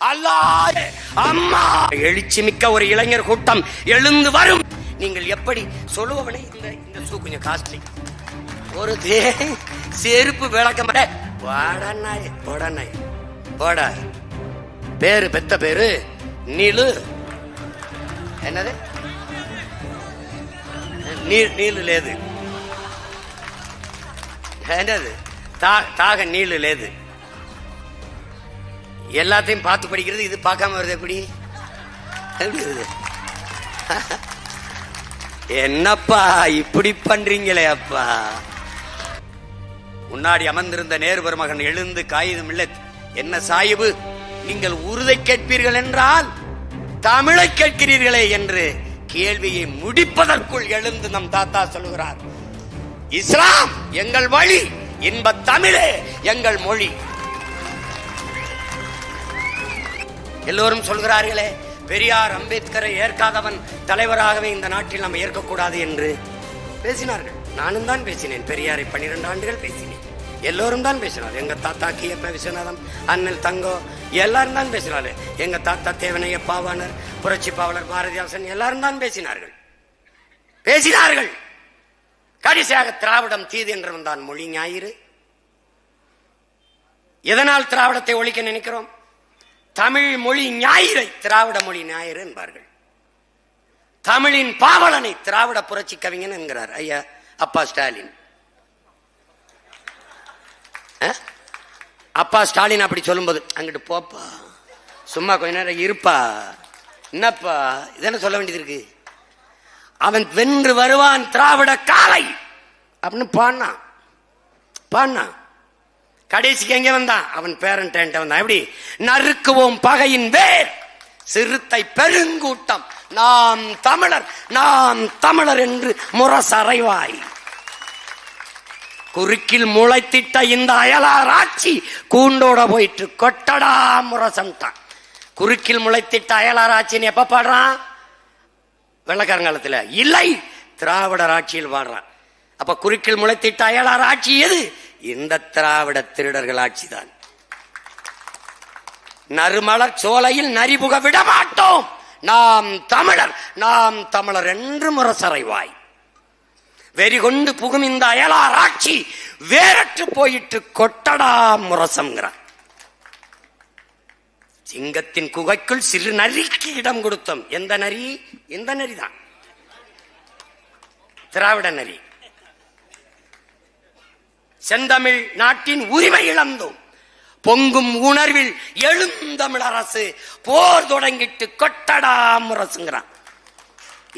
அல்லாஹ் அம்மா எழுச்சி மிக்க ஒரு இளைஞர் கூட்டம் எழுந்து வரும். நீங்கள் எப்படி சொல்லுவவனே இந்த ஷூ கொஞ்சம் காஸ்ட்லி, ஒரு செருப்பு விளக்கம் போட பேரு பெத்த பேரு நீலு, என்னது நீலு லேது, என்னது தாக நீலு லேது. எல்லாத்தையும் பார்த்து படிக்கிறது, இது பார்க்காம வருது எப்படி வருது? என்னப்பா இப்படி பண்றீங்களே அப்பா. முன்னாடி அமர்ந்திருந்த நேரு பெருமகன் எழுந்து காகிதம் இல்லை, என்ன சாயிபு நீங்கள் உருதை கேட்பீர்கள் என்றால் தமிழை கேட்கிறீர்களே என்று கேள்வியை முடிப்பதற்குள் எழுந்து நம் தாத்தா சொல்லுகிறார், இஸ்லாம் எங்கள் வழி, இன்ப தமிழே எங்கள் மொழி. எல்லோரும் சொல்கிறார்களே பெரியார் அம்பேத்கரை ஏற்காதவன் தலைவராகவே இந்த நாட்டில் நாம் ஏற்கக்கூடாது என்று பேசினார்கள். நானும் தான் பேசினேன், பெரியாரை 12 ஆண்டுகள் பேசினேன். எல்லோரும் தான் பேசினார். எங்க தாத்தா கியப்ப விஸ்வநாதம், அண்ணல் தங்கோ எல்லாரும் தான் பேசினாரு. எங்க தாத்தா தேவனைய பாவாணர், புரட்சி பாவலர் பாரதிதாசன் எல்லாரும் தான் பேசினார்கள். கடைசியாக திராவிடம் தீது என்று வந்தான் மொழி ஞாயிறு. எதனால் திராவிடத்தை ஒழிக்க நினைக்கிறோம்? தமிழ் மொழி ஞாயிறை திராவிட மொழி ஞாயிறு என்பார்கள். தமிழின் பாவலனை திராவிட புரட்சி கவிஞன் என்கிறார் ஐயா அப்பா ஸ்டாலின். அப்பா ஸ்டாலின் அப்படி சொல்லும்போது அங்கிட்டு போப்பா, சும்மா கொஞ்ச நேரம் இருப்பா, என்னப்பா இதென்ன சொல்ல வேண்டியது இருக்கு? அவன் வென்று வருவான் திராவிட காலை அப்படின்னு பாடினான். கடைசிக்கு எங்க வந்தான்? அவன் பேரண்ட் வந்தான். எப்படி? நறுக்குவோம் பகையின் வேர் சிறுத்தை பெருங்கூட்டம், நாம் தமிழர் என்று முரசறைவாய். குறுக்கில் முளைத்திட்ட இந்த அயலார் ஆட்சி கூண்டோட போயிட்டு கொட்டடா முரசம்ட்டான். குறுக்கில் முளைத்திட்ட அயலார் ஆட்சின்னு எப்ப பாடுறான்? வெள்ளக்காரங்காலத்தில் இல்லை, திராவிடர் ஆட்சியில் பாடுறான். அப்ப குறுக்கில் முளைத்திட்ட அயலார் ஆட்சி எது? இந்த திராவிட திருடர்கள் ஆட்சிதான். நறுமலர் சோலையில் நரிபுக விட மாட்டோம், நாம் தமிழர் என்று முரசறைவாய். வெறி கொண்டு புகும் இந்த அயலார் ஆட்சி வேறற்று போயிட்டு கொட்டடா முரசம்ங்கிறார். சிங்கத்தின் குகைக்குள் சிறு நரிக்கு இடம் கொடுத்தோம். எந்த நரி? இந்த நரிதான், திராவிட நரி. செந்தமிழ் நாட்டின் உரிமை இழந்தோம், பொங்கும் உணர்வில் எழுந்தமிழ் அரசு போர் தொடங்கிட்டு கொட்டடா முரசுங்கிறான்.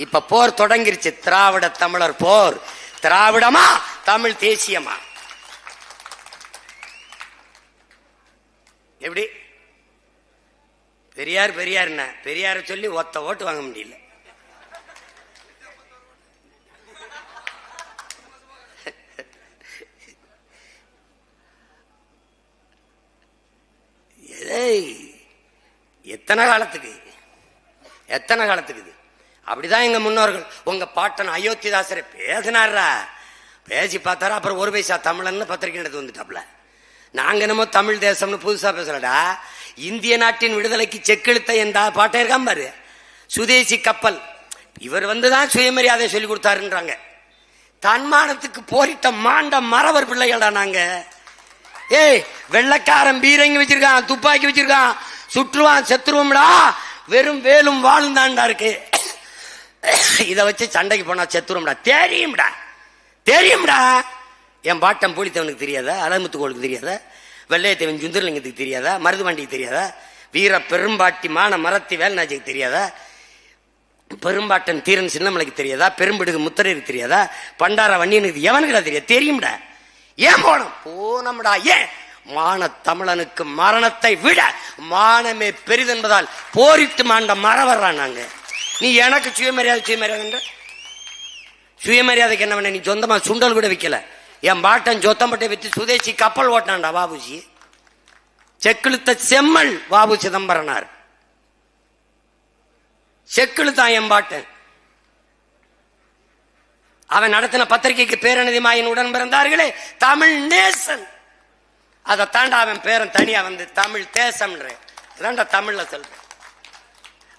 இப்ப போர் தொடங்கிருச்சு. திராவிட தமிழர் போர். திராவிடமா தமிழ் தேசியமா? எப்படி? பெரியார் பெரியார சொல்லி ஒத்த ஓட்டு வாங்க முடியல. எத்தனை காலத்துக்கு இது? அப்படிதான் எங்க முன்னோர்கள். உங்க பாட்டன் அயோத்திதாசரை பேசினாரா, பேசி பார்த்தாரா, அப்புறம் ஒரு பைசா தமிழன்னு பத்திரிகை எடுத்து வந்துட்டாப்ல. நாங்க என்னமோ தமிழ் தேசம்னு புதுசா பேசலடா. இந்திய நாட்டின் விடுதலைக்கு செக்கெழுத்த எந்த பாட்டை இருக்காம பாரு, சுதேசி கப்பல். இவர் வந்துதான் சுயமரியாதை சொல்லி கொடுத்தாருன்றாங்க. தன்மானத்துக்கு போரிட்ட மாண்ட மறவர் பிள்ளைகள்டா நாங்க. வெள்ளக்காரன் பீரங்கி வச்சிருக்கான், துப்பாக்கி வச்சிருக்கான், சுற்றுவான், செத்துருவோம்டா. வெறும் வேலும் வாழும் தான்டா இருக்கு. இதை வச்சு சண்டைக்கு போனா செத்துருவோம்டா. தெரியும்டா. என் பாட்டம் பூலித்தவனுக்கு தெரியாதா? அலமுத்துக்கோளுக்கு தெரியாதா? வெள்ளையத்தவன் சுந்தரலிங்கத்துக்கு தெரியாதா? மருதுபாண்டிக்கு தெரியாதா? வீர பெரும்பாட்டி மான மரத்தி வேல்நாச்சிக்கு தெரியாதா? பெரும்பாட்டன் தீரன் சின்னமலைக்கு தெரியாதா? பெரும்பிடுகு முத்தரைக்கு தெரியாதா? பண்டார வன்னியனுக்கு எவனுக்குடா தெரியாது? தெரியும்டா. ஏன் போனோம்டா. ஏன்? மான தமிழனுக்கு மரணத்தை விட மானமே பெரிதென்பதால் போரிட்டு மாண்ட மறவர்றான் நாங்க. நீ எனக்கு சுயமரியாதைக்கு என்ன பண்ண? நீ சொந்தமா சுண்டல் கூட விற்கல. என் பாட்டன் சொத்தம்பட்டை வித்து சுதேசி கப்பல் ஓட்டினான்டா வாபுஜி. செக்கிழுத்த செம்மல் வாபு சிதம்பரனார். செக்கிழுத்தான் என் பாட்டன். அவன் நடத்தின பத்திரிகைக்கு பேரணிதிமாயின் உடன் பிறந்தார்களே தமிழ் நேசன். அதை தாண்டா அவன் பேரன் தனியா வந்து தமிழ் தேசம் அதான்டா தமிழ்ல சொல்றேன்.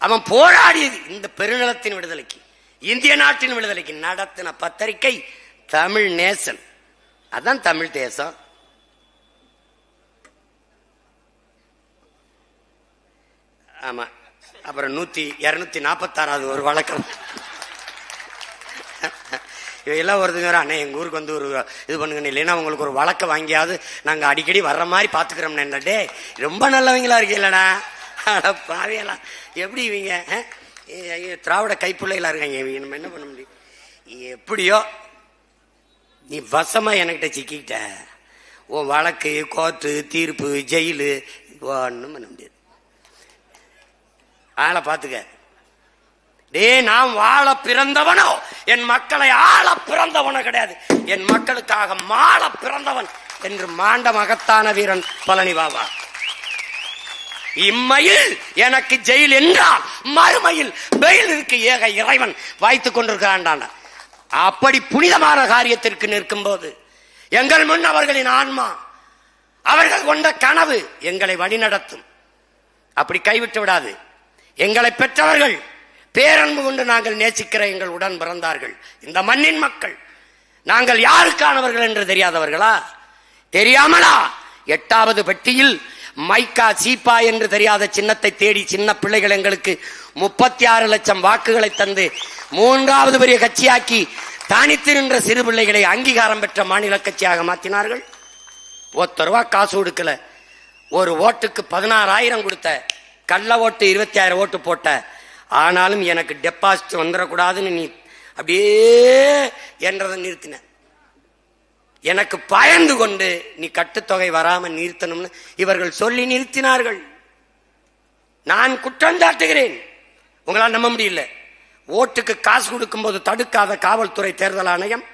அவன் போராடியது இந்த பெருநிலத்தின் விடுதலைக்கு, இந்திய நாட்டின் விடுதலைக்கு நடத்தின பத்திரிகை தமிழ் நேசன். அதான் தமிழ் தேசம். ஆமா. அப்புறம் 246வது ஒரு வழக்கம். எல்லாம் ஒருத்தங்க அண்ணே எங்க ஊருக்கு வந்து ஒரு இது பண்ணுங்க, இல்லைன்னா உங்களுக்கு ஒரு வழக்க வாங்கியாவது நாங்க அடிக்கடி வர்ற மாதிரி பாத்துக்கிறோம். டே ரொம்ப நல்லவங்களா இருக்கீங்களா பாவியெல்லாம் எப்படி இவங்க திராவிட கைப்பிள்ளைகளா இருக்காங்க. இவங்க நம்ம என்ன பண்ண முடியும்? எப்படியோ நீ வசமா என்கிட்ட சிக்கிட்ட. உன் வழக்கு, கோர்ட்டு, தீர்ப்பு, ஜெயிலு ஒன்றும் பண்ண முடியாது. ஆளை பாத்துக்க. டே நான் வாழ பிறந்தவனோ என் மக்களை ஆள பிறந்தவனோ கிடையாது, என் மக்களுக்காக மாள பிறந்தவன் என்று மாண்ட மகத்தான வீரன் பழனி பாபா. இம்மையில் எனக்கு ஜெயில் என்றால் மறுமையில் பெயிலுக்கு ஏக இறைவன் வைத்துக் கொண்டிருக்கிறான். அப்படி புனிதமான காரியத்திற்கு நிற்கும் போது எங்கள் முன் அவர்களின் ஆன்மா, அவர்கள் கொண்ட கனவு எங்களை வழிநடத்தும். அப்படி கைவிட்டு விடாது. எங்களை பெற்றவர்கள் பேரன்பு கொண்டு நாங்கள் நேசிக்கிற எங்கள் உடன் பிறந்தார்கள், இந்த மண்ணின் மக்கள். நாங்கள் யாருக்கானவர்கள் என்று தெரியாதவர்களா? தெரியாமலா 8வது பெட்டியில் மைக்கா சீப்பா என்று தெரியாத சின்னத்தை தேடி சின்ன பிள்ளைகள் எங்களுக்கு 36 லட்சம் வாக்குகளை தந்து 3வது பெரிய கட்சியாக்கி தனித்து நின்ற சிறு பிள்ளைகளை அங்கீகாரம் பெற்ற மாநில கட்சியாக மாற்றினார்கள். ₹1 காசு கொடுக்கல, ஒரு ஓட்டுக்கு 16,000 கொடுத்த, கள்ள ஓட்டு 26 ஓட்டு போட்ட. ஆனாலும் எனக்கு டெபாசிட் வந்துடக்கூடாதுன்னு நீ அப்படியே என்றதை நிறுத்தின. எனக்கு பயந்து கொண்டு நீ கட்டுத்தொகை வராம நிறுத்தணும்னு இவர்கள் சொல்லி நிறுத்தினார்கள். நான் குற்றம் சாட்டுகிறேன். உங்களால் நம்ப முடியல. ஓட்டுக்கு காசு கொடுக்கும் போது தடுக்காத காவல்துறை தேர்தல் ஆணையம்,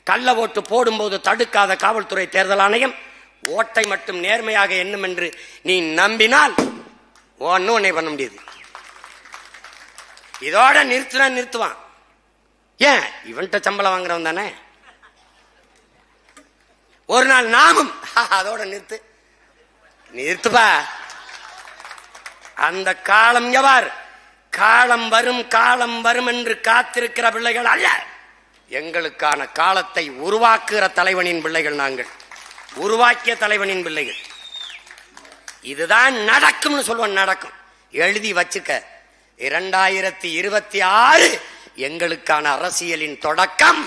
கள்ள ஓட்டு போடும்போது தடுக்காத காவல்துறை தேர்தல் ஆணையம் ஓட்டை மட்டும் நேர்மையாக எண்ணும் என்று நீ நம்பினால் ஒன்னும் உன்னை பண்ண முடியாது. இதோட நிறுத்துவான். ஏன்? இவன்கிட்ட சம்பளம் வாங்குறவன் தானே. ஒரு நாள் நாமும் அதோட நிறுத்துப்பா. அந்த காலம் எவ்வாறு காலம் வரும் என்று காத்திருக்கிற பிள்ளைகள் அல்ல, எங்களுக்கான காலத்தை உருவாக்குகிற தலைவனின் பிள்ளைகள். நாங்கள் உருவாக்கிய தலைவனின் பிள்ளைகள். இதுதான் நடக்கும்னு சொல்லுவோம். நடக்கும். எழுதி வச்சுக்க. 2026 எங்களுக்கான அரசியலின் தொடக்கம்.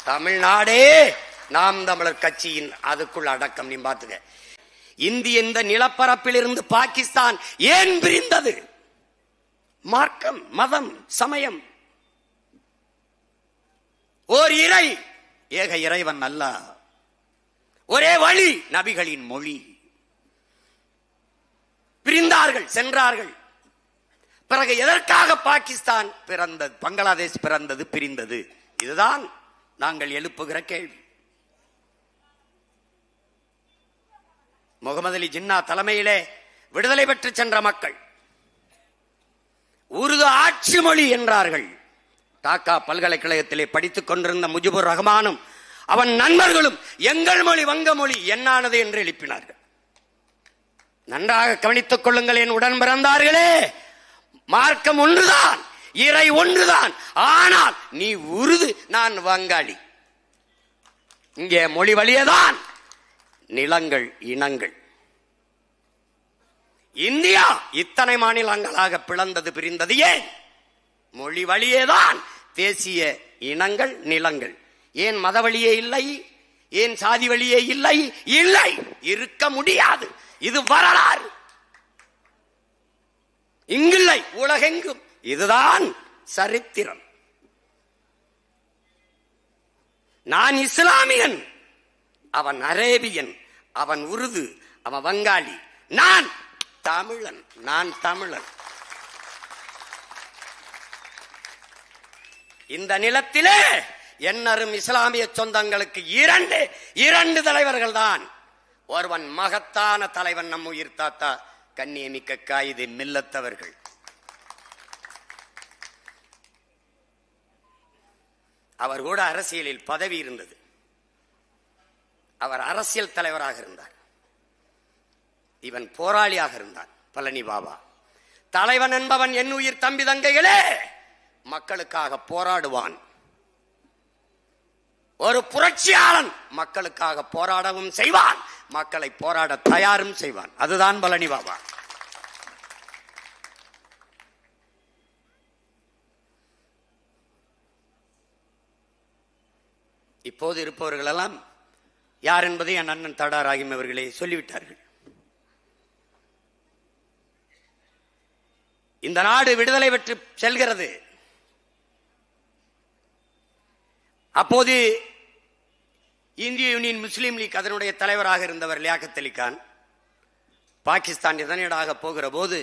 தமிழ்நாடே நாம் தமிழர் கட்சியின் அதுக்குள் அடக்கம். நீ பாத்துக்க. இந்திய இந்த நிலப்பரப்பில் இருந்து பாகிஸ்தான் ஏன் பிரிந்தது? மார்க்கம், மதம், சமயம். ஓர் இறை, ஏக இறைவன் அல்லாஹ். ஒரே வழி, நபிகளின் மொழி. பிரிந்தார்கள், சென்றார்கள். பிறகு எதற்காக பாகிஸ்தான் பிறந்தது, பங்களாதேஷ் பிறந்தது, பிரிந்தது? இதுதான் நாங்கள் எழுப்புகிற கேள்வி. முகமது அலி ஜின்னா தலைமையிலே விடுதலை பெற்று சென்ற மக்கள் உருது ஆட்சி மொழி என்றார்கள். டாக்கா பல்கலைக்கழகத்திலே படித்துக் கொண்டிருந்த முஜிபுர் ரஹ்மானும் அவன் நண்பர்களும் எங்கள் மொழி வங்க மொழி என்னானது என்று எழுப்பினார்கள். நன்றாக கவனித்துக் கொள்ளுங்கள் என் உடன் பிறந்தார்களே. மார்க்கம் ஒன்றுதான், இறை ஒன்றுதான். ஆனால் நீ உருது, நான் வங்காளி. இங்கே மொழி வழியேதான் நிலங்கள், இனங்கள். இந்தியா இத்தனை மாநிலங்களாக பிளந்தது, பிரிந்தது ஏன்? மொழி வழியேதான். தேசிய இனங்கள், நிலங்கள். ஏன் மத வழியே இல்லை? ஏன் சாதி வழியே இல்லை? இல்லை, இருக்க முடியாது. இது வரலாறு. இங்கில்லை, உலகெங்கும். இதுதான் சரித்திரம். நான் இஸ்லாமியன், அவன் அரேபியன், அவன் உருது, அவன் வங்காளி. நான் தமிழன், நான் தமிழன். இந்த நிலத்திலே என்னரும் இஸ்லாமிய சொந்தங்களுக்கு இரண்டு தலைவர்கள் தான். ஒருவன் மகத்தான தலைவன், நம் உயிர் தாத்தா கண்ணியமிக்க காயிதே மில்லத்தவர்கள். அவர் கூட அரசியலில் பதவி இருந்தது. அவர் அரசியல் தலைவராக இருந்தார். இவன் போராளியாக இருந்தான். பழனி பாபா. தலைவன் என்பவன் என் உயிர் தம்பி தங்கைகளே மக்களுக்காக போராடுவான். ஒரு புரட்சியாளன் மக்களுக்காக போராடவும் செய்வான், மக்களை போராட தயாரும் செய்வான். அதுதான் பழனி பாபா. இப்போது இருப்பவர்கள் எல்லாம் யார் என்பதை என் அண்ணன் தடார் ஆகியவர்களே சொல்லிவிட்டார்கள். இந்த நாடு விடுதலை பெற்று செல்கிறது. அப்போது இந்திய யூனியன் முஸ்லீம் லீக் அதனுடைய தலைவராக இருந்தவர் லியாகத் அலி கான் பாகிஸ்தான் இதனீடாக போகிற போது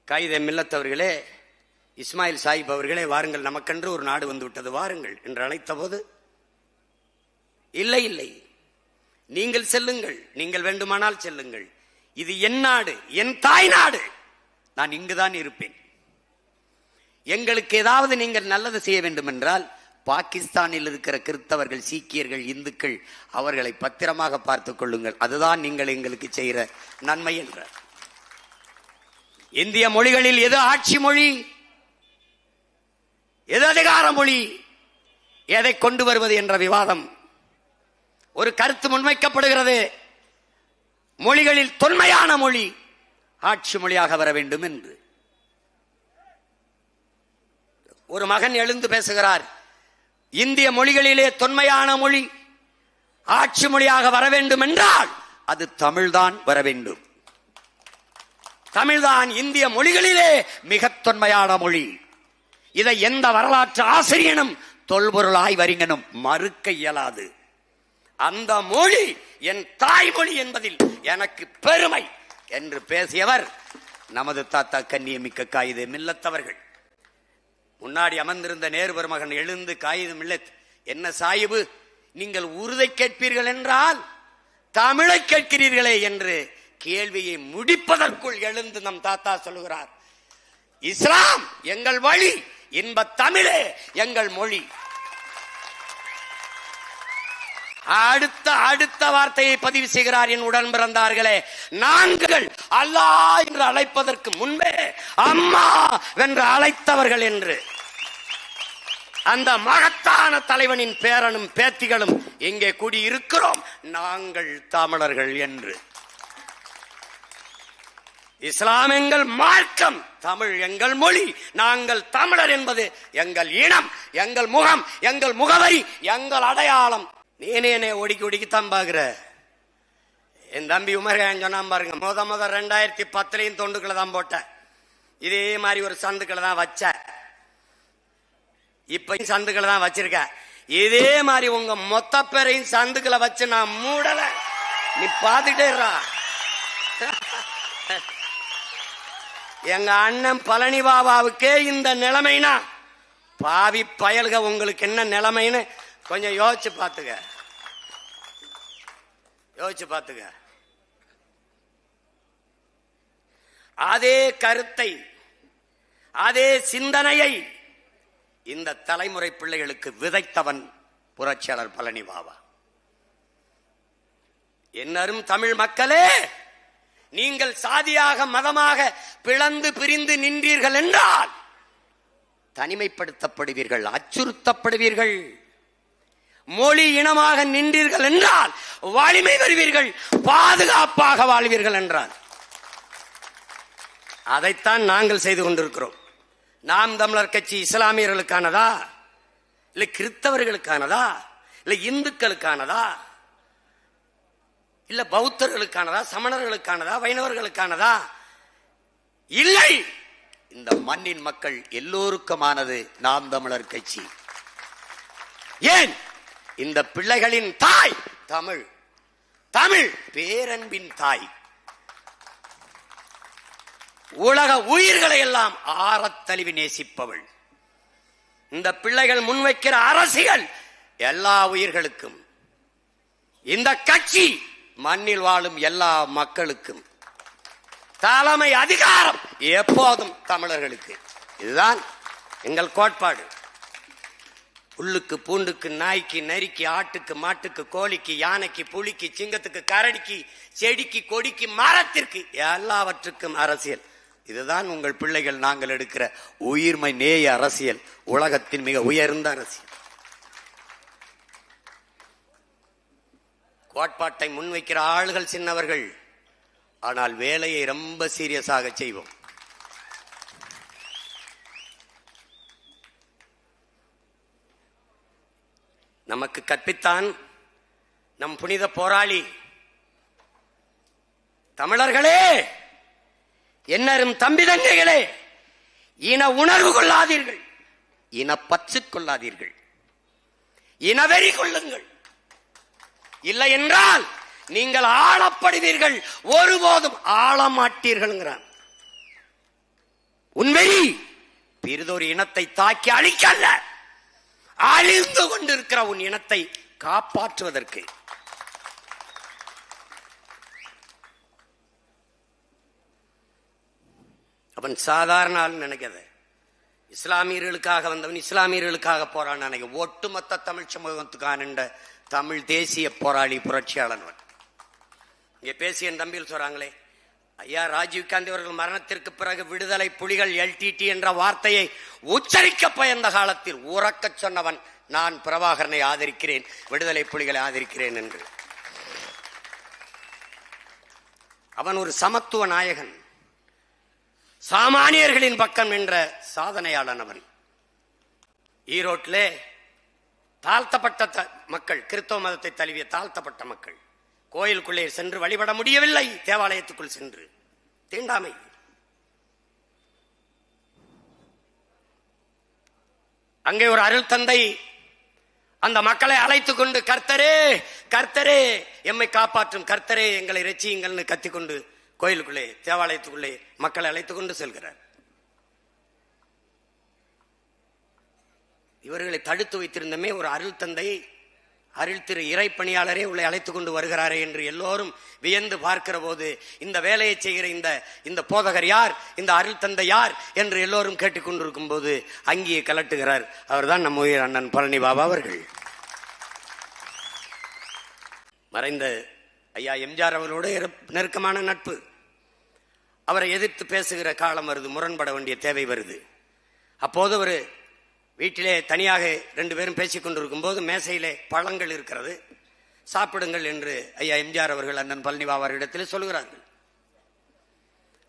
காயிதே மில்லத் அவர்களே, இஸ்மாயில் சாஹிப் அவர்களே, வாருங்கள், நமக்கென்று ஒரு நாடு வந்து விட்டது, வாருங்கள் என்று அழைத்த போது, இல்லை இல்லை, நீங்கள் செல்லுங்கள், நீங்கள் வேண்டுமானால் செல்லுங்கள், இது என் நாடு, என் தாய் நாடு, நான் இங்குதான் இருப்பேன். எங்களுக்கு ஏதாவது நீங்கள் நல்லது செய்ய வேண்டும் என்றால் பாகிஸ்தானில் இருக்கிற கிறிஸ்தவர்கள், சீக்கியர்கள், இந்துக்கள், அவர்களை பத்திரமாக பார்த்துக் கொள்ளுங்கள், அதுதான் நீங்கள் எங்களுக்கு செய்கிற நன்மை என்றார். இந்திய மொழிகளில் எது ஆட்சி மொழி, எது அதிகார மொழி, எதை கொண்டு வருவது என்ற விவாதம், ஒரு கருத்து முன்வைக்கப்படுகிறது. மொழிகளில் தொன்மையான மொழி ஆட்சி மொழியாக வர வேண்டும் என்று ஒரு மகன் எழுந்து பேசுகிறார். இந்திய மொழிகளிலே தொன்மையான மொழி ஆட்சி மொழியாக வர வேண்டும் என்றால் அது தமிழ்தான் வர வேண்டும். தமிழ்தான் இந்திய மொழிகளிலே மிக தொன்மையான மொழி. இதை எந்த வரலாற்று ஆசிரியனும் தொல்பொருள் ஆய்வறிஞனும் மறுக்க இயலாது. அந்த மொழி என் தாய்மொழி என்பதில் எனக்கு பெருமை என்று பேசியவர் நமது தாத்தா கண்ணியமிக்க காயிதே மில்லத் அவர்கள். முன்னாடி அமர்ந்திருந்த நேரு பெருமகன் எழுந்து, காயிதே மில்லத், என்ன சாயிபு, நீங்கள் உருதை கேட்பீர்கள் என்றால் தமிழை கேட்கிறீர்களே என்று கேள்வியை முடிப்பதற்குள் எழுந்து நம் தாத்தா சொல்லுகிறார், இஸ்லாம் எங்கள் வழி, இன்ப தமிழே எங்கள் மொழி. அடுத்த வார்த்தையை பதிவு செய்கிறார், என் உடன் பிறந்தார்களே, நாங்கள் அல்லாஹ் என்று அழைப்பதற்கு முன்பே அம்மா என்று அழைத்தவர்கள் என்று. அந்த மகத்தான தலைவனின் பேரனும் பேத்திகளும் இங்கே கூடியிருக்கிறோம், நாங்கள் தமிழர்கள் என்று. இஸ்லாம் எங்கள் மார்க்கம், தமிழ் எங்கள் மொழி, நாங்கள் தமிழர் என்பது எங்கள் இனம், எங்கள் முகம், எங்கள் முகவரி, எங்கள் அடையாளம். நீனே ஒடிக்கித்தான் பாக்குற. என் தம்பி உமர்கான் சொன்னான் பாருங்க, முத 2010 தொண்டுக்களை தான் போட்ட, இதே மாதிரி ஒரு சந்துக்களை தான் வச்ச, இப்ப சந்துக்களை தான் வச்சிருக்க, இதே மாதிரி உங்க மொத்த பேரையும் சந்துக்களை வச்சு நான் மூடல, நீ பாத்துட்டே இருடா. எங்க அண்ணன் பழனி பாபாவுக்கே இந்த நிலைமைனா பாவி பயல்க உங்களுக்கு என்ன நிலைமைன்னு கொஞ்சம் யோசிச்சு பாத்துக்க. அதே கருத்தை, அதே சிந்தனையை இந்த தலைமுறை பிள்ளைகளுக்கு விதைத்தவன் புரட்சியாளர் பழனி பாபா. என்னரும் தமிழ் மக்களே, நீங்கள் சாதியாக மதமாக பிளந்து பிரிந்து நின்றீர்கள் என்றால் தனிமைப்படுத்தப்படுவீர்கள், அச்சுறுத்தப்படுவீர்கள். மொழி இனமாக நின்றீர்கள் என்றால் வலிமை பெறுவீர்கள், பாதுகாப்பாக வாழ்வீர்கள் என்றார். அதைத்தான் நாங்கள் செய்து கொண்டிருக்கிறோம். நாம் தமிழர் கட்சி இஸ்லாமியர்களுக்கானதா, இல்லை கிறிஸ்தவர்களுக்கானதா, இல்லை இந்துக்களுக்கானதா, இல்ல பௌத்தர்களுக்கானதா, சமணர்களுக்கானதா, வைணவர்களுக்கானதா? இல்லை, இந்த மண்ணின் மக்கள் எல்லோருக்குமானது நாம் தமிழர் கட்சி. ஏன்? இந்த பிள்ளைகளின் தாய் தமிழ், தமிழ் பேரன்பின் தாய். உலக உயிர்களை எல்லாம் ஆரத்தழுவி நேசிப்பவள். இந்த பிள்ளைகள் முன்வைக்கிற அரசியல் எல்லா உயிர்களுக்கும், இந்த கட்சி மண்ணில் வாழும் எல்லா மக்களுக்கும், தலைமை அதிகாரம் எப்போதும் தமிழர்களுக்கு. இதுதான் எங்கள் கோட்பாடு. புல்லுக்கு பூண்டுக்கு நாய்க்கு நரிக்கு ஆட்டுக்கு மாட்டுக்கு கோழிக்கு யானைக்கு புலிக்கு சிங்கத்துக்கு கரடிக்கு செடிக்கு கொடிக்கு மரத்திற்கு எல்லாவற்றுக்கும் அரசியல். இதுதான் உங்கள் பிள்ளைகள் நாங்கள் எடுக்கிற உயிர்மை நேய அரசியல், உலகத்தின் மிக உயர்ந்த அரசியல். கோட்பாட்டை முன்வைக்கிற ஆளுகள் சின்னவர்கள், ஆனால் வேலையை ரொம்ப சீரியஸாக செய்வோம். நமக்கு கற்பித்தான் நம் புனித போராளி. தமிழர்களே, என்னரும் தம்பி தங்கைகளே, இன உணர்வு கொள்ளாதீர்கள், இனப்பற்று கொள்ளாதீர்கள், இனவெறி கொள்ளுங்கள். இல்லை என்றால் நீங்கள் ஆளப்படுவீர்கள், ஒருபோதும் ஆளமாட்டீர்கள். உன்வெறி பிறிதொரு இனத்தை தாக்கி அழிக்கல்ல, அழிந்து கொண்டிருக்கிற உன் இனத்தை காப்பாற்றுவதற்கு. அவன் சாதாரண ஆள் நினைக்காத. இஸ்லாமியர்களுக்காக வந்தவன் இஸ்லாமியர்களுக்காக போரான் நினைக்க. ஒட்டுமொத்த தமிழ் சமூகத்துக்கான தமிழ் தேசிய போராளி புரட்சியாளன். இங்கே பேசிய தம்பியில் சொல்றாங்களே, ஐயா ராஜீவ் காந்தி அவர்கள் மரணத்திற்கு பிறகு விடுதலை புலிகள் எல்டிடி என்ற வார்த்தையை உச்சரிக்க பயந்த காலத்தில் உறக்க சொன்னவன் நான் பிரபாகரனை ஆதரிக்கிறேன், விடுதலை புலிகளை ஆதரிக்கிறேன் என்று. அவன் ஒரு சமத்துவ நாயகன், சாமானியர்களின் பக்கம் என்ற சாதனையாளன் அவன். ஈரோட்டிலே தாழ்த்தப்பட்ட மக்கள், கிறிஸ்தவ மதத்தை தழுவிய தாழ்த்தப்பட்ட மக்கள் கோயிலுக்குள்ளே சென்று வழிபட முடியவில்லை, தேவாலயத்துக்குள் சென்று. தீண்டாமை. அங்கே ஒரு அருள் தந்தை அந்த மக்களை அழைத்துக் கொண்டு, கர்த்தரே கர்த்தரே எம்மை காப்பாற்றும், கர்த்தரே எங்களை ரட்சியுங்கள்னு கத்திக்கொண்டு கோயிலுக்குள்ளே தேவாலயத்துக்குள்ளே மக்களை அழைத்துக் கொண்டு செல்கிறார். இவர்களை தடுத்து வைத்திருந்தமே ஒரு அருள் தந்தை, அருள் திரு இறைப்பணியாளரே உள்ளே அழைத்துக் கொண்டு வருகிறாரே என்று எல்லோரும் வியந்து பார்க்கிற போது, இந்த வேலையை செய்கிற இந்த போதகர் யார், இந்த அருள் தந்தை யார் என்று எல்லோரும் கேட்டுக்கொண்டிருக்கும் போது அங்கேயே கலட்டுகிறார். அவர்தான் நம்ம உயிர் அண்ணன் பழனி பாபா அவர்கள். மறைந்த ஐயா எம்ஜிஆர் அவர்களோட நெருக்கமான நட்பு. அவரை எதிர்த்து பேசுகிற காலம் வருது, முரண்பட வேண்டிய தேவை வருது. அப்போது ஒரு வீட்டிலே தனியாக 2 பேரும் பேசிக் கொண்டிருக்கும் போது மேசையிலே பழங்கள் இருக்கிறது, சாப்பிடுங்கள் என்று ஐயா எம்ஜிஆர் அவர்கள் அண்ணன் பழனி பாபா அவர்களிடத்தில் சொல்கிறார்கள்.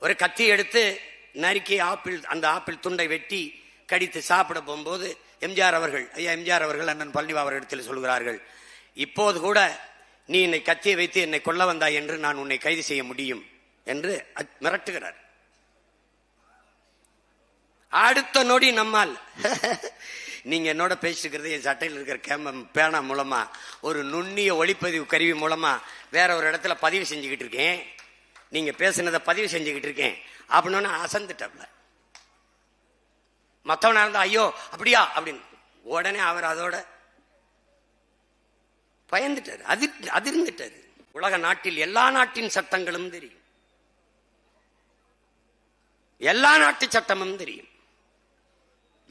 ஒரு கத்தி எடுத்து நறுக்கி அந்த ஆப்பிள் துண்டை வெட்டி கடித்து சாப்பிட போகும்போது ஐயா எம்ஜிஆர் அவர்கள் அண்ணன் பழனி பாபா அவர்களிடத்தில் சொல்கிறார்கள், இப்போது கூட நீ என்னை கத்தியை வைத்து என்னை கொல்ல வந்தாய் என்று நான் உன்னை கைது செய்ய முடியும் என்று மிரட்டுகிறார். அடுத்த நொடி நம்மால் நீங்க என்னோட பேசிக்கிறது என் சட்டையில் இருக்கிற பேனா மூலமா ஒரு நுண்ணிய ஒளிப்பதிவு கருவி மூலமா வேற ஒரு இடத்துல பதிவு செஞ்சுக்கிட்டு இருக்கேன், நீங்க பேசுனதை பதிவு செஞ்சுக்கிட்டு இருக்கேன் அப்படின்னு அசந்துட்டப்ல. மற்றவனா இருந்தா ஐயோ அப்படியா அப்படின்னு உடனே அவர் அதோட பயந்துட்டாரு, அதிர்ந்துட்டாரு. உலக நாட்டில் எல்லா நாட்டின் சட்டங்களும் தெரியும், எல்லா நாட்டு சட்டமும் தெரியும்.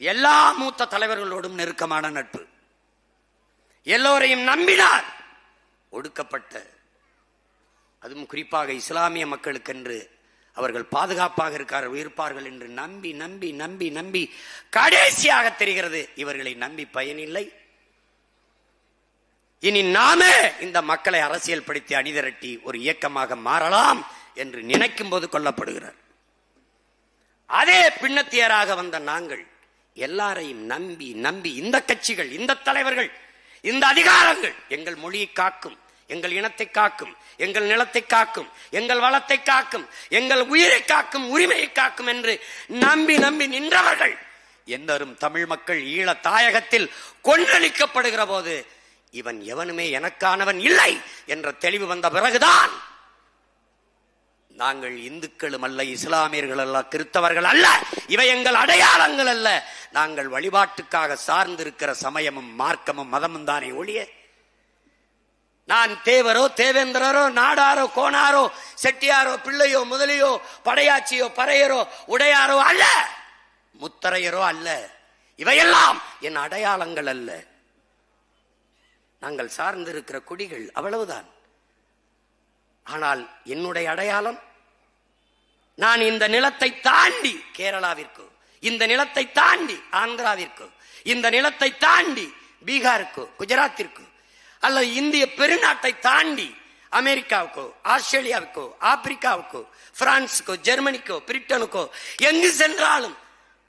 எல்லா மூத்த தலைவர்களோடும் நெருக்கமான நட்பு. எல்லோரையும் நம்பினார். ஒடுக்கப்பட்ட, அதுவும் குறிப்பாக இஸ்லாமிய மக்களுக்கென்று அவர்கள் பாதுகாப்பாக இருப்பார்கள் என்று நம்பி நம்பி நம்பி நம்பி கடைசியாக தெரிகிறது இவர்களை நம்பி பயனில்லை, இனி நாமே இந்த மக்களை அரசியல் படுத்தி அணிதிரட்டி ஒரு இயக்கமாக மாறலாம் என்று நினைக்கும் போது கொல்லப்படுகிறார். அதே பின்னத்தியராக வந்த நாங்கள் எல்லாரையும் நம்பி நம்பி இந்த கட்சிகள், இந்த தலைவர்கள், இந்த அதிகாரங்கள் எங்கள் மொழியை காக்கும், எங்கள் இனத்தை காக்கும், எங்கள் நிலத்தை காக்கும், எங்கள் வளத்தை காக்கும், எங்கள் உயிரை காக்கும், உரிமையை காக்கும் என்று நம்பி நம்பி நின்றவர்கள் என்னரும் தமிழ் மக்கள் ஈழ தாயகத்தில் கொன்றளிக்கப்படுகிற போது இவன் எவனுமே எனக்கானவன் இல்லை என்ற தெளிவு வந்த பிறகுதான் நாங்கள் இந்துக்களும் அல்ல, இஸ்லாமியர்கள் அல்ல, கிறிஸ்தவர்கள் அல்ல, இவை எங்கள் அடையாளங்கள் அல்ல, நாங்கள் வழிபாட்டுக்காக சார்ந்திருக்கிற சமயமும் மார்க்கமும் மதமும் தானே ஒழிய நான் தேவரோ தேவேந்திரரோ நாடாரோ கோனாரோ செட்டியாரோ பிள்ளையோ முதலியோ படையாச்சியோ பறையரோ உடையாரோ அல்ல, முத்தரையரோ அல்ல. இவையெல்லாம் என் அடையாளங்கள் அல்ல. நாங்கள் சார்ந்திருக்கிற குடிகள், அவ்வளவுதான். ஆனால் என்னுடைய அடையாளம், நான் இந்த நிலத்தை தாண்டி கேரளாவிற்கோ, இந்த நிலத்தை தாண்டி ஆந்திராவிற்கோ, இந்த நிலத்தை தாண்டி பீகாருக்கோ, குஜராத்திற்கோ, அல்லது இந்திய பெருநாட்டை தாண்டி அமெரிக்காவுக்கோ, ஆஸ்திரேலியாவுக்கோ, ஆப்பிரிக்காவுக்கோ, பிரான்ஸுக்கோ, ஜெர்மனிக்கோ, பிரிட்டனுக்கோ எங்கு சென்றாலும்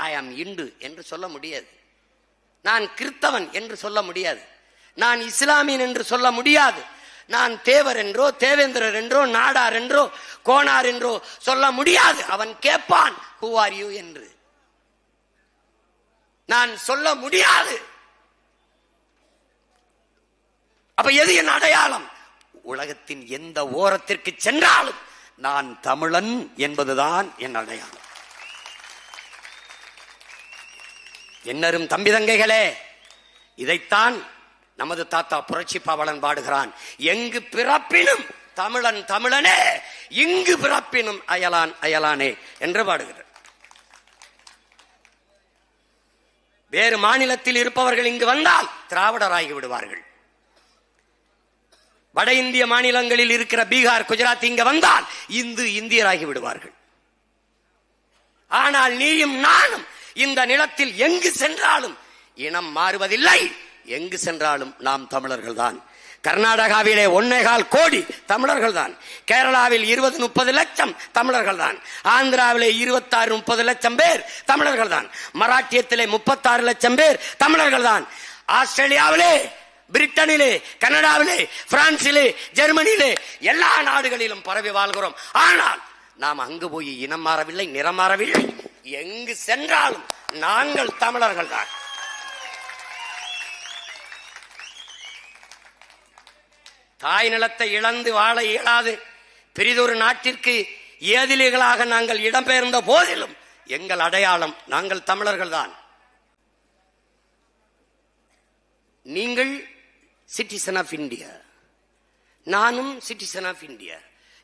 ஐ ஆம் இந்து என்று சொல்ல முடியாது. நான் கிறிஸ்தவன் என்று சொல்ல முடியாது. நான் இஸ்லாமியன் என்று சொல்ல முடியாது. நான் தேவர் என்றோ, தேவேந்திரர் என்றோ, நாடார் என்றோ, கோனார் என்றோ சொல்ல முடியாது. அவன் கேட்பான் who are you என்று. நான் சொல்ல முடியாது. அப்ப எது என் அடையாளம்? உலகத்தின் எந்த ஓரத்திற்கு சென்றாலும் நான் தமிழன் என்பதுதான் என் அடையாளம். என்னரும் தம்பி தங்கைகளே, இதைத்தான் நமது தாத்தா புரட்சி பாவலன் பாடுகிறான். எங்கு பிறப்பினும் தமிழன் தமிழனே, இங்கு பிறப்பினும் அயலான் அயலானே என்று பாடுகிறார். வேறு மாநிலத்தில் இருப்பவர்கள் இங்கு வந்தால் திராவிடராகி விடுவார்கள். வட இந்திய மாநிலங்களில் இருக்கிற பீகார், குஜராத் இங்க வந்தால் இந்தியராகி விடுவார்கள். ஆனால் நீயும் நானும் இந்த நிலத்தில் எங்கு சென்றாலும் இனம் மாறுவதில்லை. எங்கு சென்றாலும் நாம் தமிழர்கள் தான். கர்நாடகாவிலே 1.25 கோடி தமிழர்கள் தான். கேரளாவில் 20-30 லட்சம் தமிழர்கள் தான். ஆந்திராவிலே 26-30 லட்சம் பேர் தமிழர்கள் தான். மராட்டியத்திலே 36 லட்சம் பேர் தமிழர்கள் தான். ஆஸ்திரேலியாவிலே, பிரிட்டனிலே, கனடாவிலே, பிரான்சிலே, ஜெர்மனியிலே, எல்லா நாடுகளிலும் பரவி வாழ்கிறோம். ஆனால் நாம் அங்கு போய் இனம் மாறவில்லை, நிறம் மாறவில்லை. எங்கு சென்றாலும் நாங்கள் தமிழர்கள் தான். தாய் நிலத்தை இழந்து வாழ இயலாது பெரிதொரு நாட்டிற்கு ஏதிலிகளாக நாங்கள் இடம்பெயர்ந்த போதிலும் எங்கள் அடையாளம் நாங்கள் தமிழர்கள் தான். நீங்கள் சிட்டிசன் ஆஃப் இந்தியா, நானும் சிட்டிசன் ஆஃப் இந்தியா.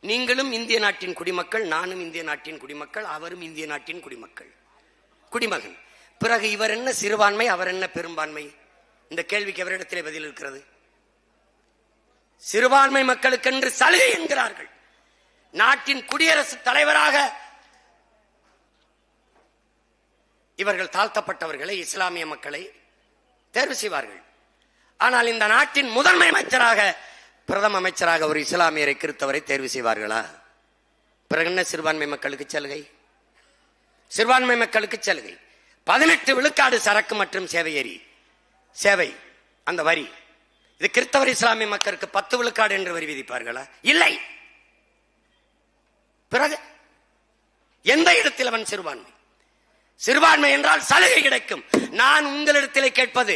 நீங்களும் இந்திய நாட்டின் குடிமக்கள், நானும் இந்திய நாட்டின் குடிமக்கள், அவரும் இந்திய நாட்டின் குடிமக்கள், குடிமகன். பிறகு இவர் என்ன சிறுபான்மை, அவர் என்ன பெரும்பான்மை? இந்த கேள்விக்கு எவரிடத்திலே பதில் இருக்கிறது? சிறுபான்மை மக்களுக்கென்று சலுகை என்கிறார்கள். நாட்டின் குடியரசுத் தலைவராக இவர்கள் தாழ்த்தப்பட்டவர்களை, இஸ்லாமிய மக்களை தேர்வு செய்வார்கள். ஆனால் இந்த நாட்டின் முதன்மை அமைச்சராக, பிரதம அமைச்சராக ஒரு இஸ்லாமியரை, கிறிஸ்தவரை தேர்வு செய்வார்களா? பிறகு என்ன சிறுபான்மை மக்களுக்கு சலுகை? சிறுபான்மை மக்களுக்கு சலுகை 18 விழுக்காடு சரக்கு மற்றும் சேவை அந்த வரி. இது கிறிஸ்தவர் இஸ்லாமிய மக்களுக்கு 10 விழுக்காடு என்று வரி விதிப்பார்களா? இல்லை. பிறகு எந்த இடத்தில் அவன் சிறுபான்மை? சிறுபான்மை என்றால் சலுகை கிடைக்கும். நான் உங்களிடத்திலே கேட்பது,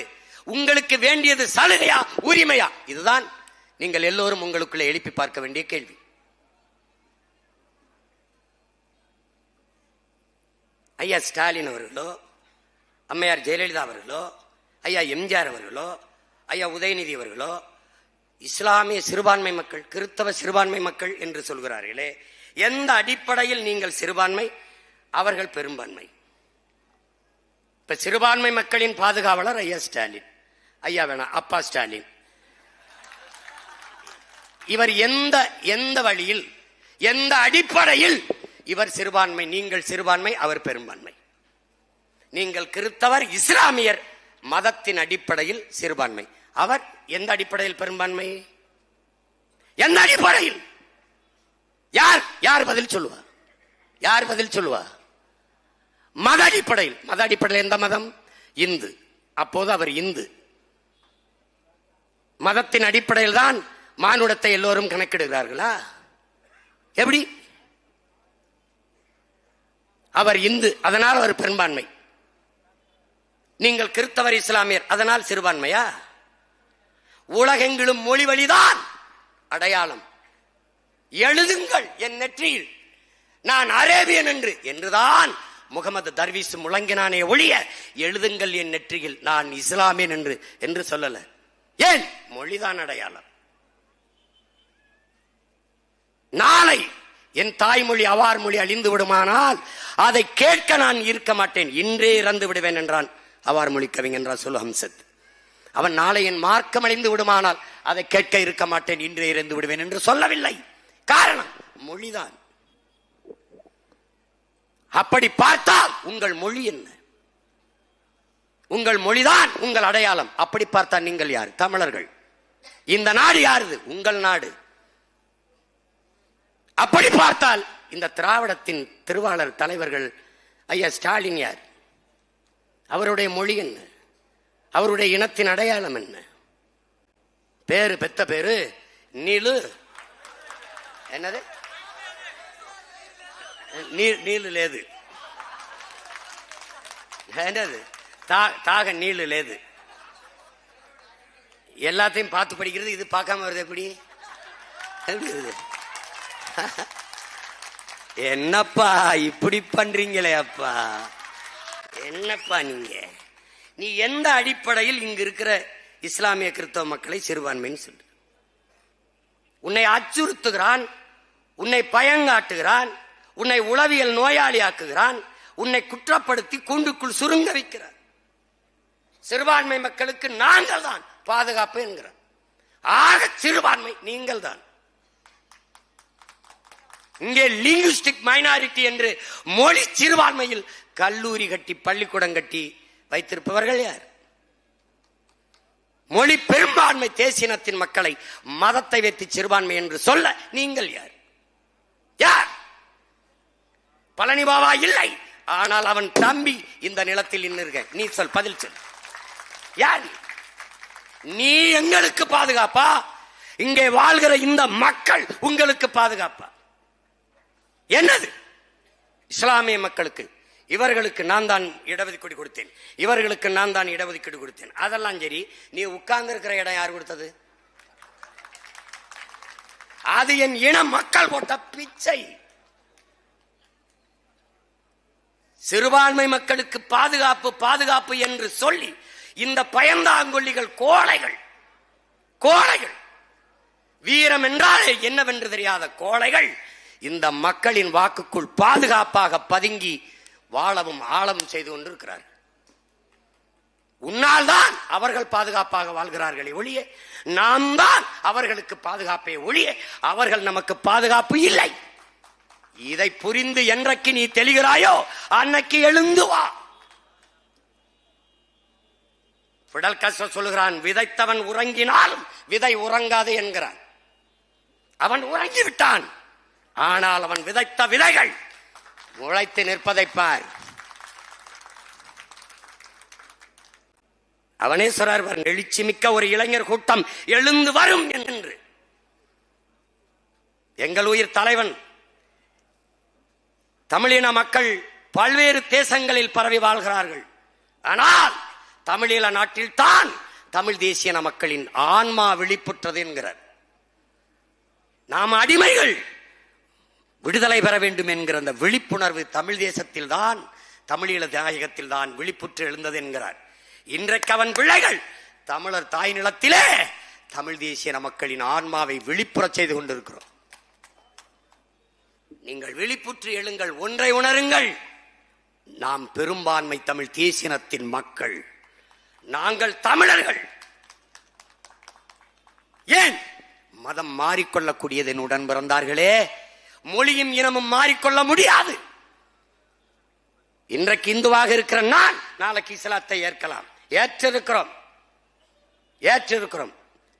உங்களுக்கு வேண்டியது சலுகையா, உரிமையா? இதுதான் நீங்கள் எல்லோரும் உங்களுக்குள்ளே எழுப்பி பார்க்க வேண்டிய கேள்வி. ஐயா ஸ்டாலின் அவர்களோ, அம்மையார் ஜெயலலிதா அவர்களோ, ஐயா எம்ஜிஆர் அவர்களோ, ஐயா உதயநிதி அவர்களோ இஸ்லாமிய சிறுபான்மை மக்கள், கிறிஸ்தவ சிறுபான்மை மக்கள் என்று சொல்கிறார்களே, எந்த அடிப்படையில் நீங்கள் சிறுபான்மை, அவர்கள் பெரும்பான்மை? இப்ப சிறுபான்மை மக்களின் பாதுகாவலர் ஐயா ஸ்டாலின், ஐயா வேணா அப்பா ஸ்டாலின். இவர் எந்த வழியில், எந்த அடிப்படையில் இவர் சிறுபான்மை, நீங்கள் சிறுபான்மை, அவர் பெரும்பான்மை? நீங்கள் கிறிஸ்தவர், இஸ்லாமியர் மதத்தின் அடிப்படையில் சிறுபான்மை, அவர் எந்த அடிப்படையில் பெரும்பான்மை? எந்த அடிப்படையில்? யார் பதில் சொல்லுவார்? யார் பதில் சொல்லுவார்? மத அடிப்படையில். மத அடிப்படையில் எந்த மதம்? இந்து. அப்போது அவர் இந்து. மதத்தின் அடிப்படையில் தான் மானுடத்தை எல்லோரும் கணக்கிடுகிறார்களா? எப்படி? அவர் இந்து, அதனால் அவர் பெரும்பான்மை. நீங்கள் கிறிஸ்தவர், இஸ்லாமியர், அதனால் சிறுபான்மையா? உலகெங்கிலும் மொழி வழிதான் அடையாளம். எழுதுங்கள் என் நெற்றியில் நான் அரேபியன் என்றுதான் முகமது தர்வீஸ் முழங்கினானே ஒழிய, எழுதுங்கள் என் நெற்றியில் நான் இஸ்லாமியன் என்று சொல்லல. ஏன்? மொழிதான் அடையாளம். நாளை என் தாய்மொழி அவார் மொழி அழிந்து விடுமானால் அதை கேட்க நான் இருக்க மாட்டேன், இன்றே இறந்து விடுவேன் என்றான் அவார் மொழி கவிஞர் ரசூல் ஹம்சத். அவன் நாளை என் மார்க்கம் அழிந்து விடுமானால் அதை கேட்க இருக்க மாட்டேன், இன்றே இறந்து விடுவேன் என்று சொல்லவில்லை. காரணம் மொழிதான். அப்படி பார்த்தால் உங்கள் மொழி என்ன? உங்கள் மொழிதான் உங்கள் அடையாளம். அப்படி பார்த்தால் நீங்கள் யார்? தமிழர்கள். இந்த நாடு யாருது? உங்கள் நாடு. அப்படி பார்த்தால் இந்த திராவிடத்தின் திருவாளர் தலைவர்கள் ஐயா ஸ்டாலின் யார்? அவருடைய மொழி என்ன? அவருடைய இனத்தின் அடையாளம் என்ன? பேரு, பெத்த பேரு நீலு, என்னது நீலு லேது, என்னது தாக நீலு லேது. எல்லாத்தையும் பார்த்து படிக்கிறது, இது பார்க்காம வருது. எப்படி என்னப்பா இப்படி பண்றீங்களே அப்பா, என்னப்பா நீ எந்த அடிப்படையில் இங்க இருக்கிற இஸ்லாமிய கிறிஸ்தவ மக்களை சிறுபான்மைன்னு சொல்லு? உன்னை அச்சுறுத்துகிறான், உன்னை பயங்காட்டுகிறான், உன்னை உளவியல் நோயாளி ஆக்குகிறான், உன்னை குற்றப்படுத்தி கூண்டுக்குள் சுருங்க வைக்கிறான். சிறுபான்மை மக்களுக்கு நாங்கள் தான் பாதுகாப்பு என்கிறார். ஆக சிறுபான்மை நீங்கள் தான். இங்கே லிங்குஸ்டிக் மைனாரிட்டி என்று மொழி சிறுபான்மையில் கல்லூரி கட்டி பள்ளிக்கூடம் கட்டி வைத்திருப்பவர்கள் யார்? மொழி பெரும்பான்மை தேசியத்தின் மக்களை மதத்தை வைத்து சிறுபான்மை என்று சொல்ல நீங்கள் யார்? யார்? பழனி பாபா இல்லை, ஆனால் அவன் தம்பி இந்த நிலத்தில் நின்னுங்க. நீ சொல், பதில் சொல். யார் நீ? எங்களுக்கு பாதுகாப்பா? இங்கே வாழ்கிற இந்த மக்கள் உங்களுக்கு பாதுகாப்பா? என்னது? இஸ்லாமிய மக்களுக்கு இவர்களுக்கு நான் தான் இடஒதுக்கீடு கொடுத்தேன், இவர்களுக்கு நான் தான் இடஒதுக்கீடு கொடுத்தேன். அதெல்லாம் சரி, நீ உட்கார்ந்து இருக்கிற இடம் யார் கொடுத்தது? அது என் இன மக்கள் போட்ட பிச்சை. சிறுபான்மை மக்களுக்கு பாதுகாப்பு பாதுகாப்பு என்று சொல்லி இந்த பயந்தாங்கொல்லிகள் கோழைகள், கோழைகள், வீரம் என்றாலே என்னவென்று தெரியாத கோழைகள் இந்த மக்களின் வாக்குக்குள் பாதுகாப்பாக பதுங்கி வாழவும் ஆழவும் செய்து கொண்டிருக்கிறார்கள். உன்னால் தான் அவர்கள் பாதுகாப்பாக வாழ்கிறார்களே ஒழிய, நாம் தான் அவர்களுக்கு பாதுகாப்பே ஒழிய அவர்கள் நமக்கு பாதுகாப்பு இல்லை. இதை புரிந்து என்றைக்கு நீ தெளிகிறாயோ அன்னைக்கு எழுந்து வா. பிடல் கஸ்டோ சொல்லுகிறான், விதைத்தவன் உறங்கினாலும் விதை உறங்காது என்கிறான். அவன் உறங்கிவிட்டான், ஆனால் அவன் விதைத்த விதைகள் முளைத்து நிற்பதை பார். அவனே சொல்றார், எழுச்சி மிக்க ஒரு இளைஞர் கூட்டம் எழுந்து வரும் என்று. எங்கள் உயிர் தலைவன் தமிழின மக்கள் பல்வேறு தேசங்களில் பரவி வாழ்கிறார்கள். ஆனால் தமிழீழ நாட்டில் தான் தமிழ் தேசிய மக்களின் ஆன்மா விழிப்புற்றது என்கிறார். நாம் அடிமைகள், விடுதலை பெற வேண்டும் என்கிற அந்த விழிப்புணர்வு தமிழ் தேசத்தில் தான், தமிழீழ தாயகத்தில் தான் விழிப்புற்று எழுந்தது என்கிறார். இன்றைக்கு அவன் பிள்ளைகள் தமிழர் தாய் நிலத்திலே தமிழ் தேசிய மக்களின் ஆன்மாவை விழிப்புறச் செய்து கொண்டிருக்கிறோம். நீங்கள் விழிப்புற்று எழுங்கள், ஒன்றை உணருங்கள், நாம் பெரும்பான்மை தமிழ் தேசியத்தின் மக்கள், நாங்கள் தமிழர்கள். ஏன் மதம் மாறிக்கொள்ளக்கூடியது? உடன் பிறந்தார்களே, மொழியும் இனமும் மாறிக்கொள்ள முடியாது. இன்றைக்கு இந்துவாக இருக்கிற நான் நாளைக்கு இஸ்லாத்தை ஏற்கலாம். ஏற்றிருக்கிறோம்.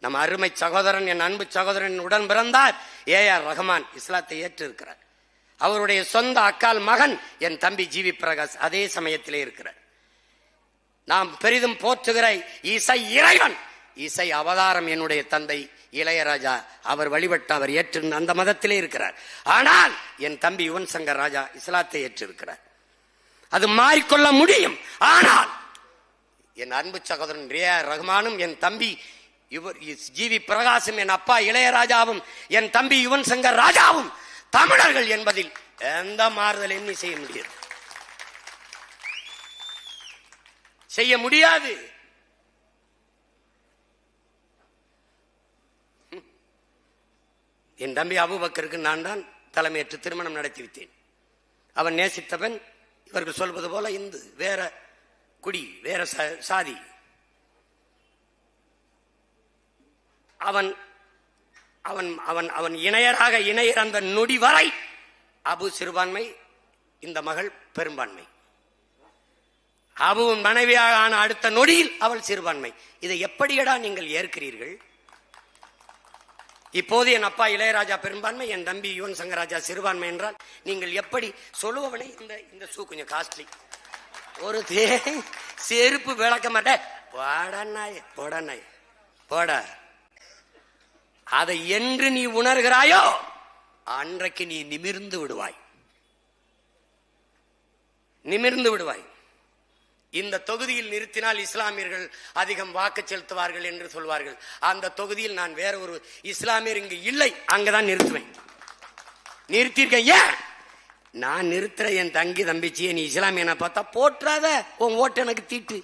நம்ம அருமை சகோதரன், என் அன்பு சகோதரன் உடன் பிறந்தார் ஏஆர் ரஹ்மான் இஸ்லாத்தை ஏற்றிருக்கிறார். அவருடைய சொந்த அக்கால் மகன் என் தம்பி ஜிவி பிரகாஷ் அதே சமயத்திலே இருக்கிறார். நாம் பெரிதும் போற்றுகிற இசை இறைவன், இசை அவதாரம் என்னுடைய தந்தை இளையராஜா, அவர் வழிபட்ட, அவர் ஏற்றிருந்த அந்த மதத்திலே இருக்கிறார். ஆனால் என் தம்பி யுவன் சங்கர் ராஜா இஸ்லாத்தை ஏற்றிருக்கிறார். அது மாறிக்கொள்ள முடியும். ஆனால் என் அன்பு சகோதரன் ஏஆர் ரஹ்மானும் என் தம்பி ஜிவி பிரகாஷும், என் அப்பா இளையராஜாவும், என் தம்பி யுவன் சங்கர் ராஜாவும் தமிழர்கள் என்பதில் எந்த மாறுதலையும் செய்ய முடியாது, செய்ய முடியாது. என் தம்பி அபூபக்கருக்கு நான் தான் தலைமையேற்று திருமணம் நடத்தி வைத்தேன். அவன் நேசித்தவன், இவர்கள் சொல்வது போல இந்து, வேற குடி, வேற சாதி. அவன் அவன் அவன் அவன் இணையராக இணையர் அந்த நொடி வரை அபு சிறுபான்மை, இந்த மகள் பெரும்பான்மை. அபுவின் மனைவியாக ஆன அடுத்த நொடியில் அவள் சிறுபான்மை. இதை எப்படியடா நீங்கள் ஏற்கிறீர்கள்? இப்போது என் அப்பா இளையராஜா பெரும்பான்மை, என் தம்பி யுவன் சங்கராஜா சிறுபான்மை என்றால் நீங்கள் எப்படி சொல்லுவவனை? இந்த ஷூ கொஞ்சம் காஸ்ட்லி, ஒரு செருப்பு விளக்க மாட்டேன், போட. அதை என்று நீ உணர்கிறாயோ அன்றைக்கு நீ நிமிர்ந்து விடுவாய். இந்த தொகுதியில் நிறுத்தினால் இஸ்லாமியர்கள் அதிகம் வாக்கு செலுத்துவார்கள் என்று சொல்வார்கள். அந்த தொகுதியில் நான் வேற ஒரு இஸ்லாமியர் இங்கு இல்லை, அங்கதான் நிறுத்துவேன். நிறுத்திருக்கேன். ஏன் நான் நிறுத்துற? என் தங்கி தம்பிச்சியை நீ இஸ்லாமியனை பார்த்தா போற்றாத, உன் ஓட்டு எனக்கு தீட்டு.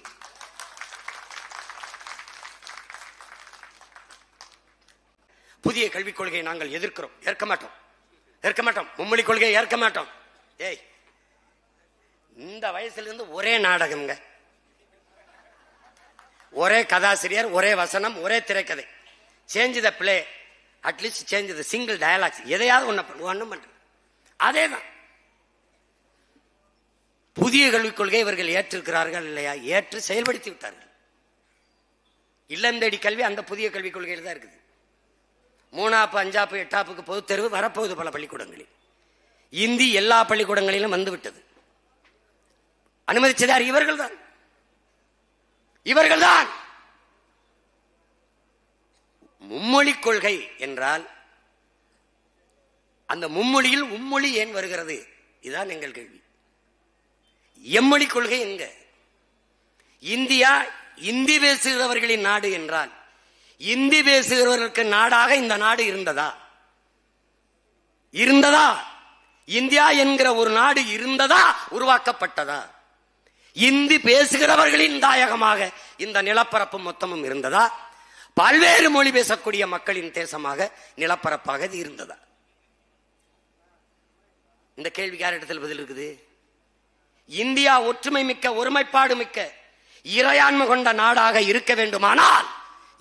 புதிய கல்விக் கொள்கையை நாங்கள் எதிர்க்கிறோம், ஏற்க மாட்டோம். மும்மொழி கொள்கையை ஏற்க மாட்டோம். ஏய், இந்த வயசுல இருந்து ஒரே நாடகம்ங்க, ஒரே கதாசிரியர், ஒரே வசனம், ஒரே திரைக்கதை. Change the play, at least change the single dialogues. எதையாவது ஒன்னும் பண்ற. அதேதான் புதிய கல்விக் கொள்கை இவர்கள் ஏற்றிருக்கிறார்கள் இல்லையா? ஏற்று செயல்படுத்தி விட்டார்கள். இல்லம் தேடி கல்வி அந்த புதிய கல்விக் கொள்கையில் தான் இருக்குது. 3ஆப்பு 5ஆப்பு 8ஆப்புக்கு பொது தேர்வு வரப்போகுது பல பள்ளிக்கூடங்களில். இந்தி எல்லா பள்ளிக்கூடங்களிலும் வந்துவிட்டது. அனுமதிச்சதார் இவர்கள்தான். மும்மொழி கொள்கை என்றால் அந்த மும்மொழியில் உம்மொழி ஏன் வருகிறது? இதுதான் எங்கள் கேள்வி. எம்மொழி கொள்கை எங்க? இந்தியா இந்தி பேசுகிறவர்களின் நாடு என்றால் இந்தி பேசுகிறவர்களுக்கு நாடாக இந்த நாடு இருந்ததா? இந்தியா என்கிற ஒரு நாடு இருந்ததா? உருவாக்கப்பட்டதா? இந்தி பேசுகிறவர்களின் தாயகமாக இந்த நிலப்பரப்பு மொத்தமும் இருந்ததா? பல்வேறு மொழி பேசக்கூடிய மக்களின் தேசமாக நிலப்பரப்பாக இது இருந்ததா? இந்த கேள்விக்கு யார் இடத்தில் பதில் இருக்குது? இந்தியா ஒற்றுமை மிக்க, ஒருமைப்பாடு மிக்க, இறையாண்மை கொண்ட நாடாக இருக்க வேண்டுமானால்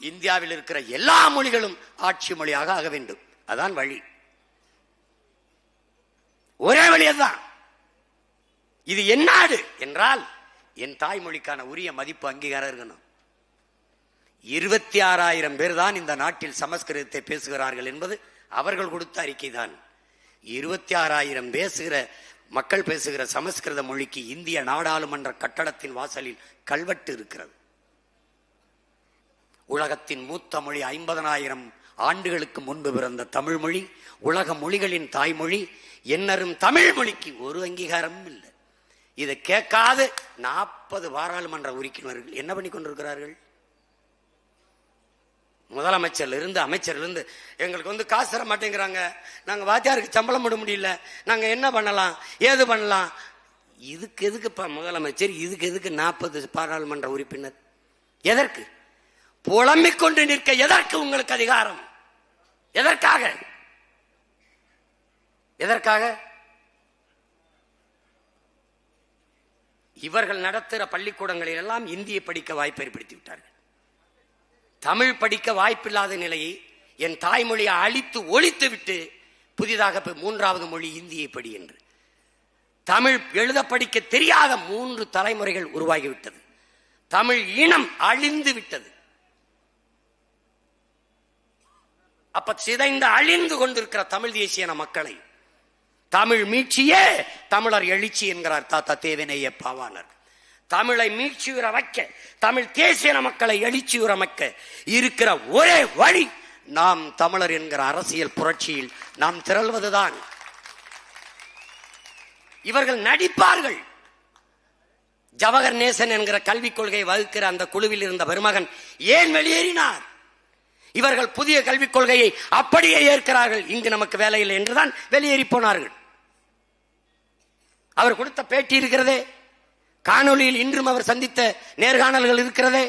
இந்தியாவில் இருக்கிற எல்லா மொழிகளும் ஆட்சி மொழியாக ஆக வேண்டும். அதான் வழி, ஒரே வழி அதுதான். இது என் நாடு என்றால் என் தாய்மொழிக்கான உரிய மதிப்பு, அங்கீகாரம் இருக்கணும். 26,000 பேர் தான் இந்த நாட்டில் சமஸ்கிருதத்தை பேசுகிறார்கள் என்பது அவர்கள் கொடுத்த அறிக்கை தான். 26,000 மக்கள் பேசுகிற சமஸ்கிருத மொழிக்கு இந்திய நாடாளுமன்ற கட்டடத்தின் வாசலில் கல்வெட்டு இருக்கிறது. உலகத்தின் மூத்த மொழி, 50,000 ஆண்டுகளுக்கு முன்பு பிறந்த தமிழ் மொழி, உலக மொழிகளின் தாய்மொழி. என்னரும் தமிழ் மொழிக்கு ஒரு அங்கீகாரமும் இல்லை. இதை கேட்காது 40 பாராளுமன்ற உறுப்பினர்கள் என்ன பண்ணி கொண்டிருக்கிறார்கள்? முதலமைச்சர்ல இருந்து அமைச்சர்ல இருந்து எங்களுக்கு காசு தர மாட்டேங்கிறாங்க, நாங்க வாத்தியாருக்கு சம்பளம் போட முடியல, நாங்க என்ன பண்ணலாம், ஏது பண்ணலாம். இதுக்கு எதுக்குப்பா முதலமைச்சர்? இதுக்கு எதுக்கு 40 பாராளுமன்ற உறுப்பினர்? எதற்கு புலம்பிக் கொண்டு நிற்க? எதற்கு உங்களுக்கு அதிகாரம்? எதற்காக? இவர்கள் நடத்துகிற பள்ளிக்கூடங்களில் எல்லாம் இந்தியை படிக்க வாய்ப்பு ஏற்படுத்தி விட்டார்கள். தமிழ் படிக்க வாய்ப்பில்லாத நிலையை என் தாய்மொழியை அழித்து ஒழித்து விட்டு புதிதாக 3வது மொழி இந்தியை படி என்று தமிழ் எழுத படிக்க தெரியாத 3 தலைமுறைகள் உருவாகிவிட்டது. தமிழ் இனம் அழிந்து விட்டது. அப்ப சிதைந்து அழிந்து கொண்டிருக்கிற தமிழ் தேசிய மக்களை தமிழ் மீட்சியே தமிழர் எழுச்சி என்கிறார் தாத்தா தேவநேய பாவாணர். தமிழை மீட்சியுற வைக்க, தமிழ் தேசிய மக்களை எழுச்சியுற வைக்க இருக்கிற ஒரே வழி நாம் தமிழர் என்கிற அரசியல் புரட்சியில் நாம் திரள்வதுதான். இவர்கள் நடிப்பார்கள். ஜவஹர் நேசன் என்கிற கல்விக் கொள்கையை வகுக்கிற அந்த குழுவில் இருந்த பெருமகன் ஏன் வெளியேறினார்? இவர்கள் புதிய கல்விக் கொள்கையை அப்படியே ஏற்கிறார்கள். இங்கு நமக்கு வேலையில்லை என்றுதான் வெளியேறி போனார்கள். அவர் கொடுத்த பேட்டி இருக்கிறதே, காணொலியில் இன்றும் அவர் சந்தித்த நேர்காணல்கள் இருக்கிறதே,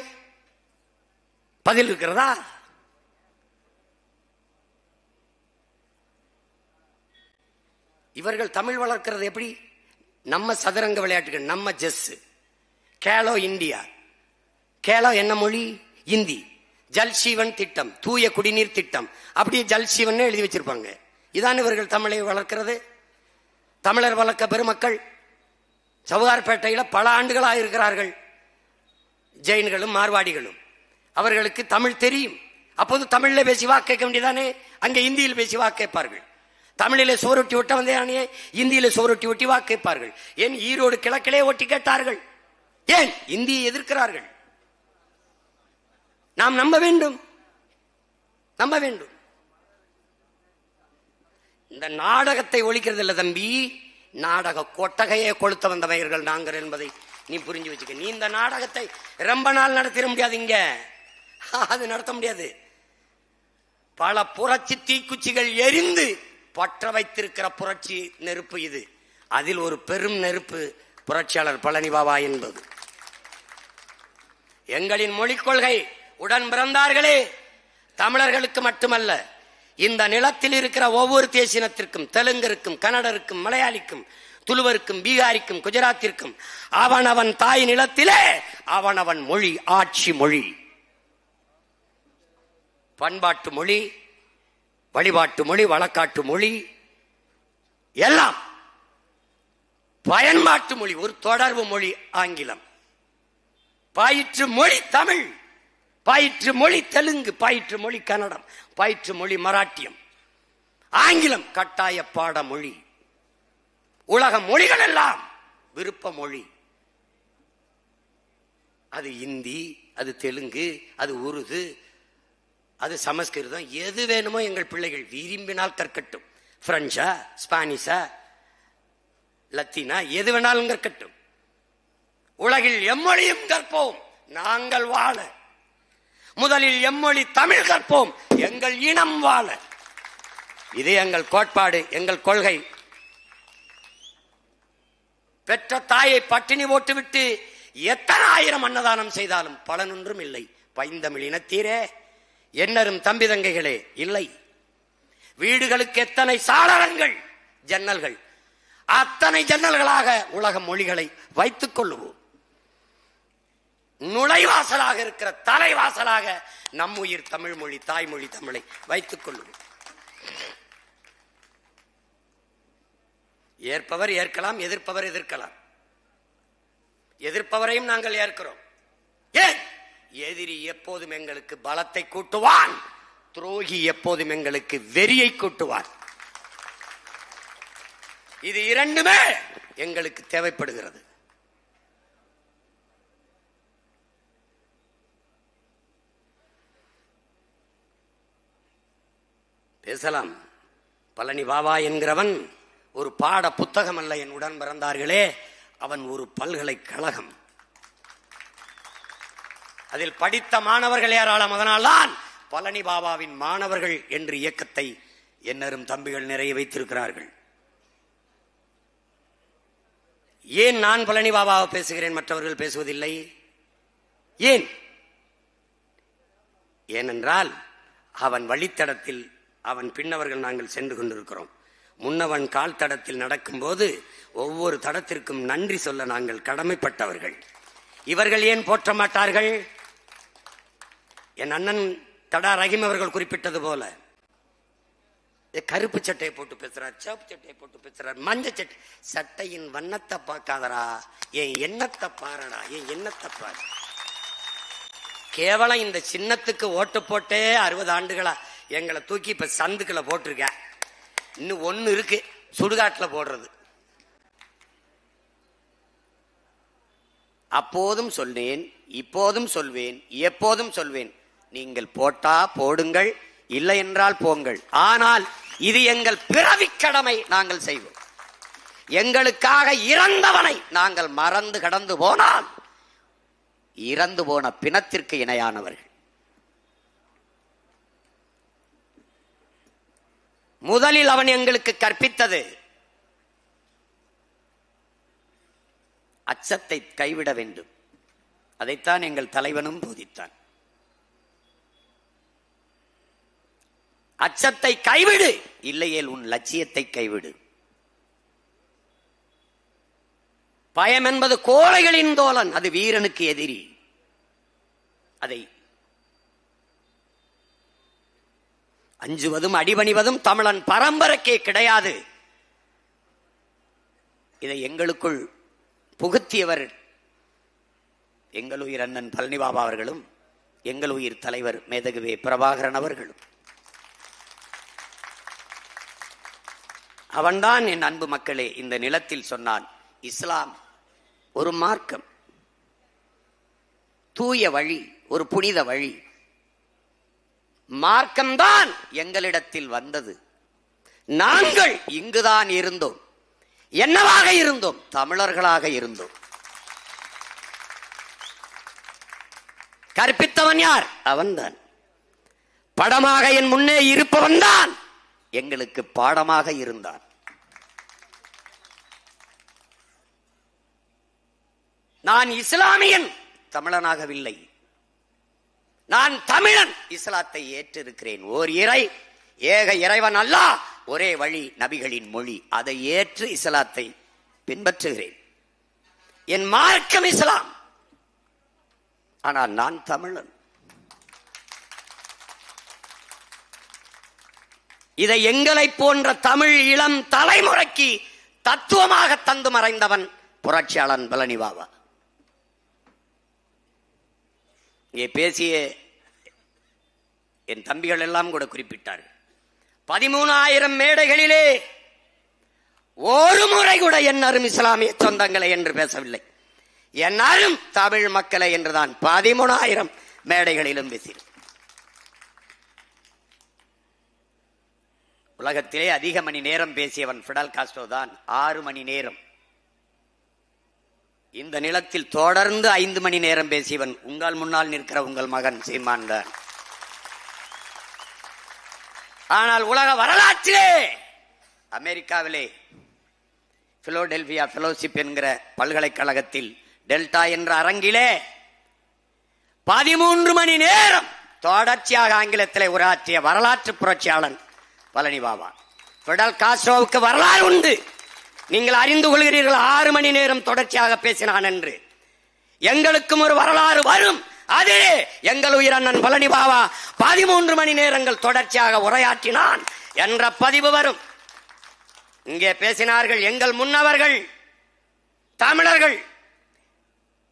பதில் இருக்கிறதா? இவர்கள் தமிழ் வளர்க்கிறது எப்படி? நம்ம சதுரங்க விளையாட்டுகள், நம்ம செஸ், கேலோ இந்தியா. கேலோ என்ன மொழி? இந்தி. ஜல்சீவன் திட்டம், தூய குடிநீர் திட்டம், அப்படியே ஜல்சீவன் எழுதி வச்சிருப்பாங்க. இதான் இவர்கள் தமிழை வளர்க்கிறது. தமிழர் வளர்க்க பெருமக்கள் சவுகார்பேட்டையில் பல ஆண்டுகளாக இருக்கிறார்கள். ஜெயின்களும் மார்வாடிகளும். அவர்களுக்கு தமிழ் தெரியும். அப்போது தமிழில் பேசி வாக்கு கேட்க வேண்டியதானே? அங்கே இந்தியில் பேசி வாக்கு கேட்பார்கள். தமிழிலே சோரொட்டி ஒட்ட வந்தே இந்தியில சோரொட்டி ஒட்டி வாக்கு கேட்பார்கள். ஏன் ஈரோடு கிழக்கிலே ஒட்டி கேட்டார்கள்? ஏன் இந்தியை எதிர்க்கிறார்கள்? நாம் நம்ப வேண்டும், நம்ப வேண்டும். இந்த நாடகத்தை ஒழிக்கிறது இல்ல தம்பி, நாடக கொட்டகையை கொளுத்த வந்தவர்கள் நாங்கள் என்பதை நீ புரிஞ்சு வச்சுக்க. நீ இந்த நாடகத்தை ரொம்ப நாள் நடத்திட முடியாது, இங்க அது நடத்த முடியாது. பல புரட்சி தீக்குச்சிகள் எரிந்து பற்ற வைத்திருக்கிற புரட்சி நெருப்பு இது. அதில் ஒரு பெரும் நெருப்பு புரட்சியாளர் பழனி பாபா என்பது. எங்களின் மொழிக் கொள்கை உடன் பிறந்தார்களே தமிழர்களுக்கு மட்டுமல்ல, இந்த நிலத்தில் இருக்கிற ஒவ்வொரு தேசினத்திற்கும், தெலுங்கருக்கும், கன்னடருக்கும், மலையாளிக்கும், துளுவருக்கும், பீகாரிக்கும், குஜராத்திற்கும் அவனவன் தாய் நிலத்திலே அவனவன் மொழி ஆட்சி மொழி, பண்பாட்டு மொழி, வழிபாட்டு மொழி, வழக்காட்டு மொழி, எல்லாம் பயன்பாட்டு மொழி. ஒரு தொடர்பு மொழி ஆங்கிலம், பயிற்று மொழி தமிழ், பயிற்று மொழி தெலுங்கு, பயிற்று மொழி கன்னடம், பயிற்று மொழி மராட்டியம், ஆங்கிலம் கட்டாய பாட மொழி. உலக மொழிகள் எல்லாம் விருப்ப மொழி. அது இந்தி, அது தெலுங்கு, அது உருது, அது சமஸ்கிருதம், எது வேணுமோ எங்கள் பிள்ளைகள் விரும்பினால் கற்கட்டும். பிரெஞ்சா, ஸ்பானிஷா, லத்தீனா, எது வேணாலும் கற்கட்டும். உலகில் எம்மொழியும் கற்போம் நாங்கள் வாழ. முதலில் எம்மொழி தமிழ் கற்போம் எங்கள் இனம் வாழ. இது எங்கள் கோட்பாடு, எங்கள் கொள்கை. பெற்ற தாயை பட்டினி போட்டுவிட்டு எத்தனை ஆயிரம் அன்னதானம் செய்தாலும் பலனொன்றும் இல்லை. பைந்தமிழ் இனத்தீரே, என்னரும் தம்பி தங்கைகளே, இல்லை. வீடுகளுக்கு எத்தனை சாளரங்கள், ஜன்னல்கள், அத்தனை ஜன்னல்களாக உலக மொழிகளை வைத்துக் கொள்ளுவோம். நுழைவாசலாக இருக்கிற தலைவாசலாக நம்முயிர் தமிழ் மொழி, தாய்மொழி தமிழை வைத்துக் கொள்ளுவோம். ஏற்பவர் ஏற்கலாம், எதிர்ப்பவர் எதிர்க்கலாம். எதிர்ப்பவரையும் நாங்கள் ஏற்கிறோம். ஏன்? எதிரி எப்போதும் எங்களுக்கு பலத்தை கூட்டுவான், துரோகி எப்போதும் எங்களுக்கு வெறியை கூட்டுவான். இது இரண்டுமே எங்களுக்கு தேவைப்படுகிறது. பேசலாம். பழனி பாபா என்கிறவன் ஒரு பாட புத்தகம் அல்ல என் உடன் பிறந்தார்களே, அவன் ஒரு பல்கலைக்கழகம். அதில் படித்த மாணவர்கள் ஏராளம். அதனால்தான் பழனி பாபாவின் மாணவர்கள் என்று இயக்கத்தை என்னரும் தம்பிகள் நிறைய வைத்திருக்கிறார்கள். ஏன் நான் பழனி பாபாவை பேசுகிறேன், மற்றவர்கள் பேசுவதில்லை? ஏன்? ஏனென்றால் அவன் வழித்தடத்தில் அவன் பின்னவர்கள் நாங்கள் சென்று கொண்டிருக்கிறோம். முன்னவன் கால் தடத்தில் நடக்கும்போது ஒவ்வொரு தடத்திற்கும் நன்றி சொல்ல நாங்கள் கடமைப்பட்டவர்கள். இவர்கள் ஏன் போற்ற மாட்டார்கள்? என் அண்ணன் தடா ரஹீம் அவர்கள் குறிப்பிட்டது போல, கருப்பு சட்டையை போட்டு பேசுறார், சிவப்பு சட்டையை போட்டு பேசுறார், மஞ்சள் சட்டை. சட்டையின் வண்ணத்தை பார்க்காதரா, என் எண்ணத்தை பாருடா, என் எண்ணத்தை பாரு. கேவலம் இந்த சின்னத்துக்கு ஓட்டு போட்டே 60 ஆண்டுகளா எங்களை தூக்கி இப்ப சந்துக்களை போட்டிருக்க. இன்னும் ஒண்ணு இருக்கு, சுடுகாட்டுல போடுறது. அப்போதும் சொன்னேன், இப்போதும் சொல்வேன், எப்போதும் சொல்வேன், நீங்கள் போட்டா போடுங்கள், இல்லை என்றால் போங்கள். ஆனால் இது எங்கள் பிறவிக் கடமை, நாங்கள் செய்வோம். எங்களுக்காக இறந்தவனை நாங்கள் மறந்து கடந்து போனால் இறந்து போன பிணத்திற்கு இணையானவர்கள். முதலில் அவன் எங்களுக்கு கற்பித்தது அச்சத்தை கைவிட வேண்டும். அதைத்தான் எங்கள் தலைவனும் போதித்தான். அச்சத்தை கைவிடு, இல்லையேல் உன் லட்சியத்தை கைவிடு. பயம் என்பது கோழைகளின் தோழன், அது வீரனுக்கு எதிரி. அதை அஞ்சுவதும் அடிபணிவதும் தமிழன் பரம்பரைக்கே கிடையாது. இதை எங்களுக்குள் புகுத்தியவர் எங்கள் உயிர் அண்ணன் பழனிபாபா அவர்களும் எங்கள் உயிர் தலைவர் மேதகுவே பிரபாகரன் அவர்களும். அவன்தான் என் அன்பு மக்களே இந்த நிலத்தில் சொன்னான், இஸ்லாம் ஒரு மார்க்கம், தூய வழி, ஒரு புனித வழி. மார்க்கம்தான் எங்களிடத்தில் வந்தது. நாங்கள் இங்குதான் இருந்தோம். என்னவாக இருந்தோம்? தமிழர்களாக இருந்தோம். கற்பித்தவன் யார்? அவன்தான். படமாக என் முன்னே இருப்பவன் தான் எங்களுக்கு பாடமாக இருந்தான். நான் இஸ்லாமியன், தமிழனாகவில்லை. நான் தமிழன், இஸ்லாத்தை ஏற்றிருக்கிறேன். ஓர் இறை, ஏக இறைவன் அல்லாஹ், ஒரே வழி, நபிகளின் மொழி, அதை ஏற்று இஸ்லாத்தை பின்பற்றுகிறேன். என் மார்க்கம் இஸ்லாம், ஆனால் நான் தமிழன். இதை எங்களை போன்ற தமிழ் இளம் தலைமுறைக்கு தத்துவமாக தந்து மறைந்தவன் புரட்சியாளன் பழனிபாபா. இங்கே பேசிய என் தம்பிகள் எல்லாம் கூட குறிப்பிட்டார்கள். 13,000 மேடைகளிலே ஒரு முறை கூட என் அரும் இஸ்லாமிய சொந்தங்களை என்று பேசவில்லை. என் அரும் தமிழ் மக்களை என்றுதான் 13,000 மேடைகளிலும் பேசினேன். உலகத்திலே அதிக மணி நேரம் பேசியவன் ஃபிடல் காஸ்ட்ரோ தான், 6 மணி நேரம். இந்த நிலத்தில் தொடர்ந்து 5 மணி நேரம் பேசியவன் உங்கள் முன்னால் நிற்கிற உங்கள் மகன் சீமான் தான். ஆனால் உலக வரலாற்றிலே அமெரிக்காவிலே பிலோடெல்பியா ஃபெலோஷிப் என்கிற பல்கலைக்கழகத்தில் டெல்டா என்ற அரங்கிலே 13 மணி நேரம் தொடர்ச்சியாக ஆங்கிலத்திலே உரையாற்றிய வரலாற்று புரட்சியாளன் பழனிபாபா. ஃபிடல் காஸ்ட்ரோவுக்கு வரலாறு உண்டு, நீங்கள் அறிந்து கொள்கிறீர்கள். 6 மணி நேரம் தொடர்ச்சியாக பேசினான் என்று. எங்களுக்கும் ஒரு வரலாறு வரும். அது எங்கள் உயிர் அண்ணன் பழனிபாபா 13 மணி நேரங்கள் தொடர்ச்சியாக உரையாற்றினான் என்ற பதிவு வரும். இங்கே பேசினார்கள் எங்கள் முன்னவர்கள் தமிழர்கள்,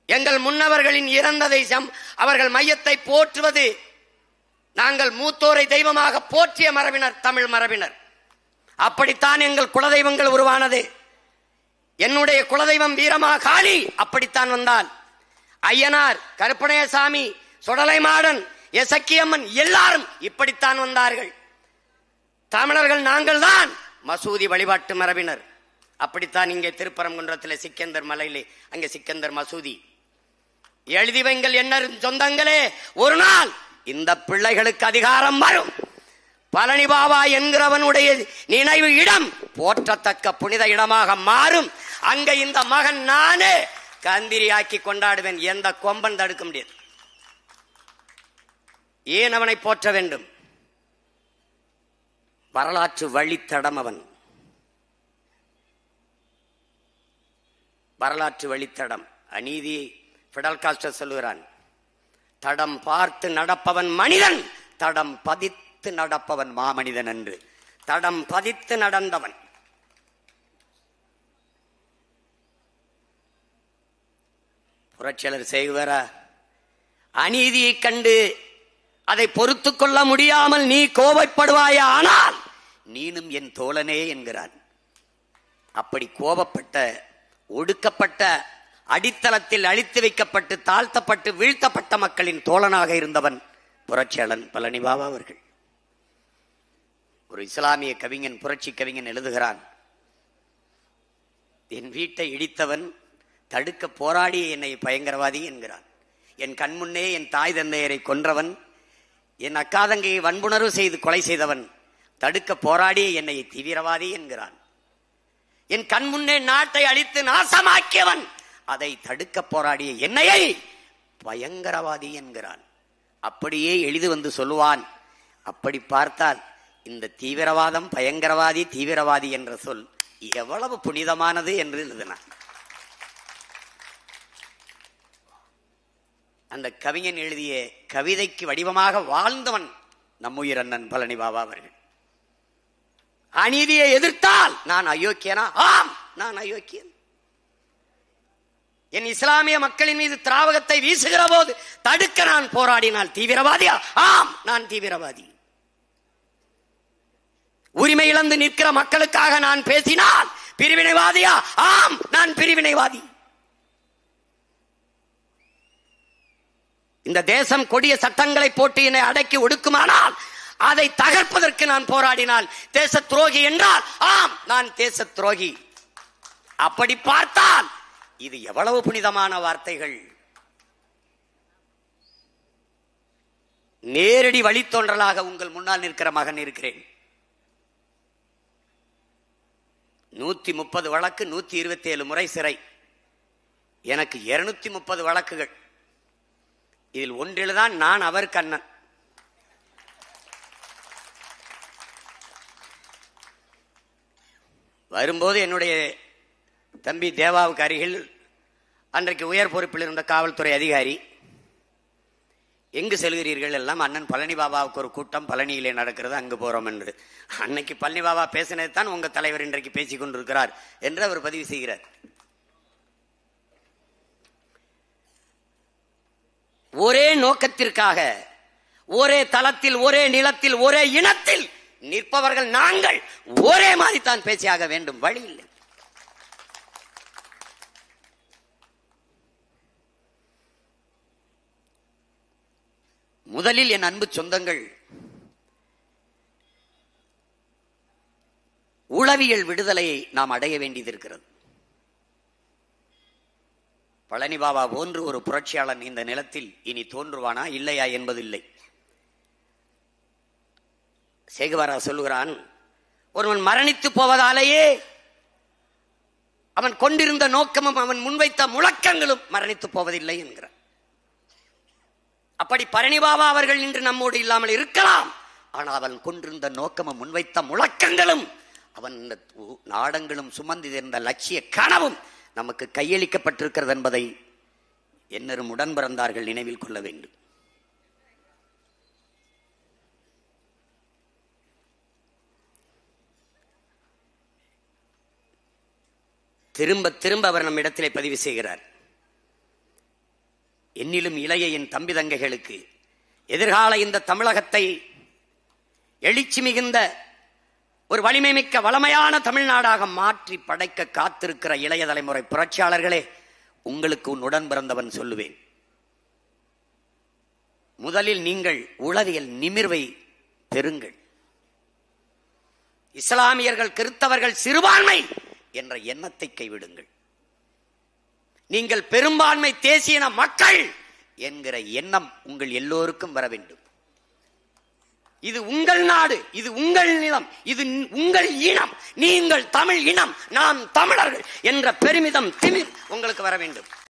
எங்கள் முன்னவர்களின் இறந்த தேசம், அவர்கள் மையத்தை போற்றுவது, நாங்கள் மூத்தோரை தெய்வமாக போற்றிய மரபினர் தமிழ் மரபினர். அப்படித்தான் எங்கள் குலதெய்வங்கள் உருவானது. என்னுடைய குலதெய்வம் வீரமா காளி அப்படித்தான் வந்தால், ஐயனார், கருப்பணயசாமி, சுடலை மாடன், எசக்கியம்மன் எல்லாரும் இப்படித்தான் வந்தார்கள். தமிழர்கள் நாங்கள் தான் மசூதி வழிபாட்டு மரபினர். அப்படித்தான் இங்கே திருப்பரங்குன்றத்தில் சிக்கந்தர் மலையிலே அங்கே சிக்கந்தர் மசூதி. எழுதி வைங்கள் என்ன சொந்தங்களே, ஒரு நாள் இந்த பிள்ளைகளுக்கு அதிகாரம் வரும். பழனிபாபா என்கிறவனுடைய நினைவு இடம் போற்றத்தக்க புனித இடமாக மாறும். அங்க இந்த மகன் நானே கந்திரியாக்கி கொண்டாடுவேன். எந்த கொம்பன் தடுக்க முடியாது. ஏன் அவனை போற்ற வேண்டும்? வரலாற்று வழித்தடம் அவன். வரலாற்று வழித்தடம். அநீதி ஃபிடல் காஸ்ட்ரோ சொல்லுகிறான், தடம் பார்த்து நடப்பவன் மனிதன், தடம் பதித்து நடப்பவன் மாமனிதன் என்று. தடம் பதித்து நடந்தவன். புரட்சியாளர் செய்வரா, அநீதியை கண்டு அதை பொறுத்து கொள்ள முடியாமல் நீ கோபப்படுவாயா, ஆனால் நீனும் என் தோழனே என்கிறான். அப்படி கோபப்பட்ட, ஒடுக்கப்பட்ட, அடித்தளத்தில் அழித்து வைக்கப்பட்டு தாழ்த்தப்பட்டு வீழ்த்தப்பட்ட மக்களின் தோழனாக இருந்தவன் புரட்சியாளன் பழனிபாபா அவர்கள். ஒரு இஸ்லாமிய கவிஞன், புரட்சி கவிஞன் எழுதுகிறான், என் வீட்டை இடித்தவன் தடுக்க போராடி என்னை பயங்கரவாதி என்கிறான். என் கண்முன்னே என் தாய் தந்தையரை கொன்றவன், என் அக்காதங்கையை வன்புணர்வு செய்து கொலை செய்தவன் தடுக்க போராடி என்னை தீவிரவாதி என்கிறான். என் கண்முன்னே நாட்டை அழித்து நாசமாக்கியவன் அதை தடுக்க போராடிய என்னையை பயங்கரவாதி என்கிறான். அப்படியே எழுதி வந்து சொல்லுவான். அப்படி பார்த்தால் இந்த தீவிரவாதம், பயங்கரவாதி, தீவிரவாதி என்ற சொல் எவ்வளவு புனிதமானது என்று எழுதினான். அந்த கவிஞன் எழுதிய கவிதைக்கு வடிவமாக வாழ்ந்தவன் நம்முயிர் அண்ணன் பழனி பாபா அவர்கள். அநீதியை எதிர்த்தால் நான் அயோக்கியனா? ஆம், நான் அயோக்கியன். என் இஸ்லாமிய மக்களின் மீது திராவகத்தை வீசுகிற போது தடுக்க நான் போராடினால் தீவிரவாதியா? ஆம், நான் தீவிரவாதி. உரிமை இழந்து நிற்கிற மக்களுக்காக நான் பேசினால் பிரிவினைவாதியா? ஆம், நான் பிரிவினைவாதி. இந்த தேசம் கொடிய சட்டங்களை போட்டு என்னை அடக்கி ஒடுக்குமானால் அதை தகர்ப்பதற்கு நான் போராடினால் தேச துரோகி என்றால் ஆம், நான் தேச துரோகி. அப்படி பார்த்தால் இது எவ்வளவு புனிதமான வார்த்தைகள். நேரடி வழித்தோன்றலாக உங்கள் முன்னால் நிற்கிற மகன் இருக்கிறேன். 130 வழக்கு, 127 முறை சிறை. எனக்கு 230 வழக்குகள். இதில் ஒன்றில்தான் நான் அவர் கண்ணன். வரும்போது என்னுடைய தம்பி தேவாவுக்கு அருகில் அன்றைக்கு உயர் பொறுப்பில் இருந்த காவல்துறை அதிகாரி, எங்கு செல்கிறீர்கள்? எல்லாம் அண்ணன் பழனி பாபாவுக்கு ஒரு கூட்டம் பழனியிலே நடக்கிறது, அங்கு போறோம் என்று. அன்னைக்கு பழனி பாபா பேசினது தான் உங்க தலைவர் இன்றைக்கு பேசிக் கொண்டிருக்கிறார் என்று அவர் பதிவு செய்கிறார். ஒரே நோக்கத்திற்காக ஒரே தளத்தில் ஒரே நிலத்தில் ஒரே இனத்தில் நிற்பவர்கள் நாங்கள் ஒரே மாதிரி தான் பேசியாக வேண்டும், வழி இல்லை. முதலில் என் அன்பு சொந்தங்கள், உளவியல் விடுதலையை நாம் அடைய வேண்டியது இருக்கிறது. பழனி பாபா போன்று ஒரு புரட்சியாளன் இந்த நிலத்தில் இனி தோன்றுவானா இல்லையா என்பதில்லை. சேகுவாரா சொல்லுகிறான், ஒருவன் மரணித்து போவதாலேயே அவன் கொண்டிருந்த நோக்கமும் அவன் முன்வைத்த முழக்கங்களும் மரணித்து போவதில்லை என்கிறார். அப்படி பழனி பாபா அவர்கள் இன்று நம்மோடு இல்லாமல் இருக்கலாம், ஆனால் அவன் கொண்டிருந்த நோக்கமும் முன்வைத்த முழக்கங்களும் அவன் நாடங்களும் சுமந்திருந்த லட்சிய கனவும் நமக்கு கையளிக்கப்பட்டிருக்கிறது என்பதை என்னரும் உடன் பிறந்தார்கள் நினைவில் கொள்ள வேண்டும். திரும்ப திரும்ப அவர் நம் இடத்திலே பதிவு செய்கிறார், என்னிலும் இளைய என் தம்பி தங்கைகளுக்கு எதிர்கால இந்த தமிழகத்தை எழுச்சி மிகுந்த ஒரு வலிமை மிக்க வளமையான தமிழ்நாடாக மாற்றி படைக்க காத்திருக்கிற இளைய தலைமுறை புரட்சியாளர்களே, உங்களுக்கு உன் உடன் பிறந்தவன் சொல்லுவேன். முதலில் நீங்கள் உளவியல் நிமிர்வை பெறுங்கள். இஸ்லாமியர்கள், கிறிஸ்தவர்கள் சிறுபான்மை என்ற எண்ணத்தை கைவிடுங்கள். நீங்கள் பெரும்பான்மை தேசிய மக்கள் என்கிற எண்ணம் உங்கள் எல்லோருக்கும் வர வேண்டும். இது உங்கள் நாடு, இது உங்கள் நிலம், இது உங்கள் இனம், நீங்கள் தமிழ் இனம், நாம் தமிழர்கள் என்ற பெருமிதம் திமிர் உங்களுக்கு வர வேண்டும்.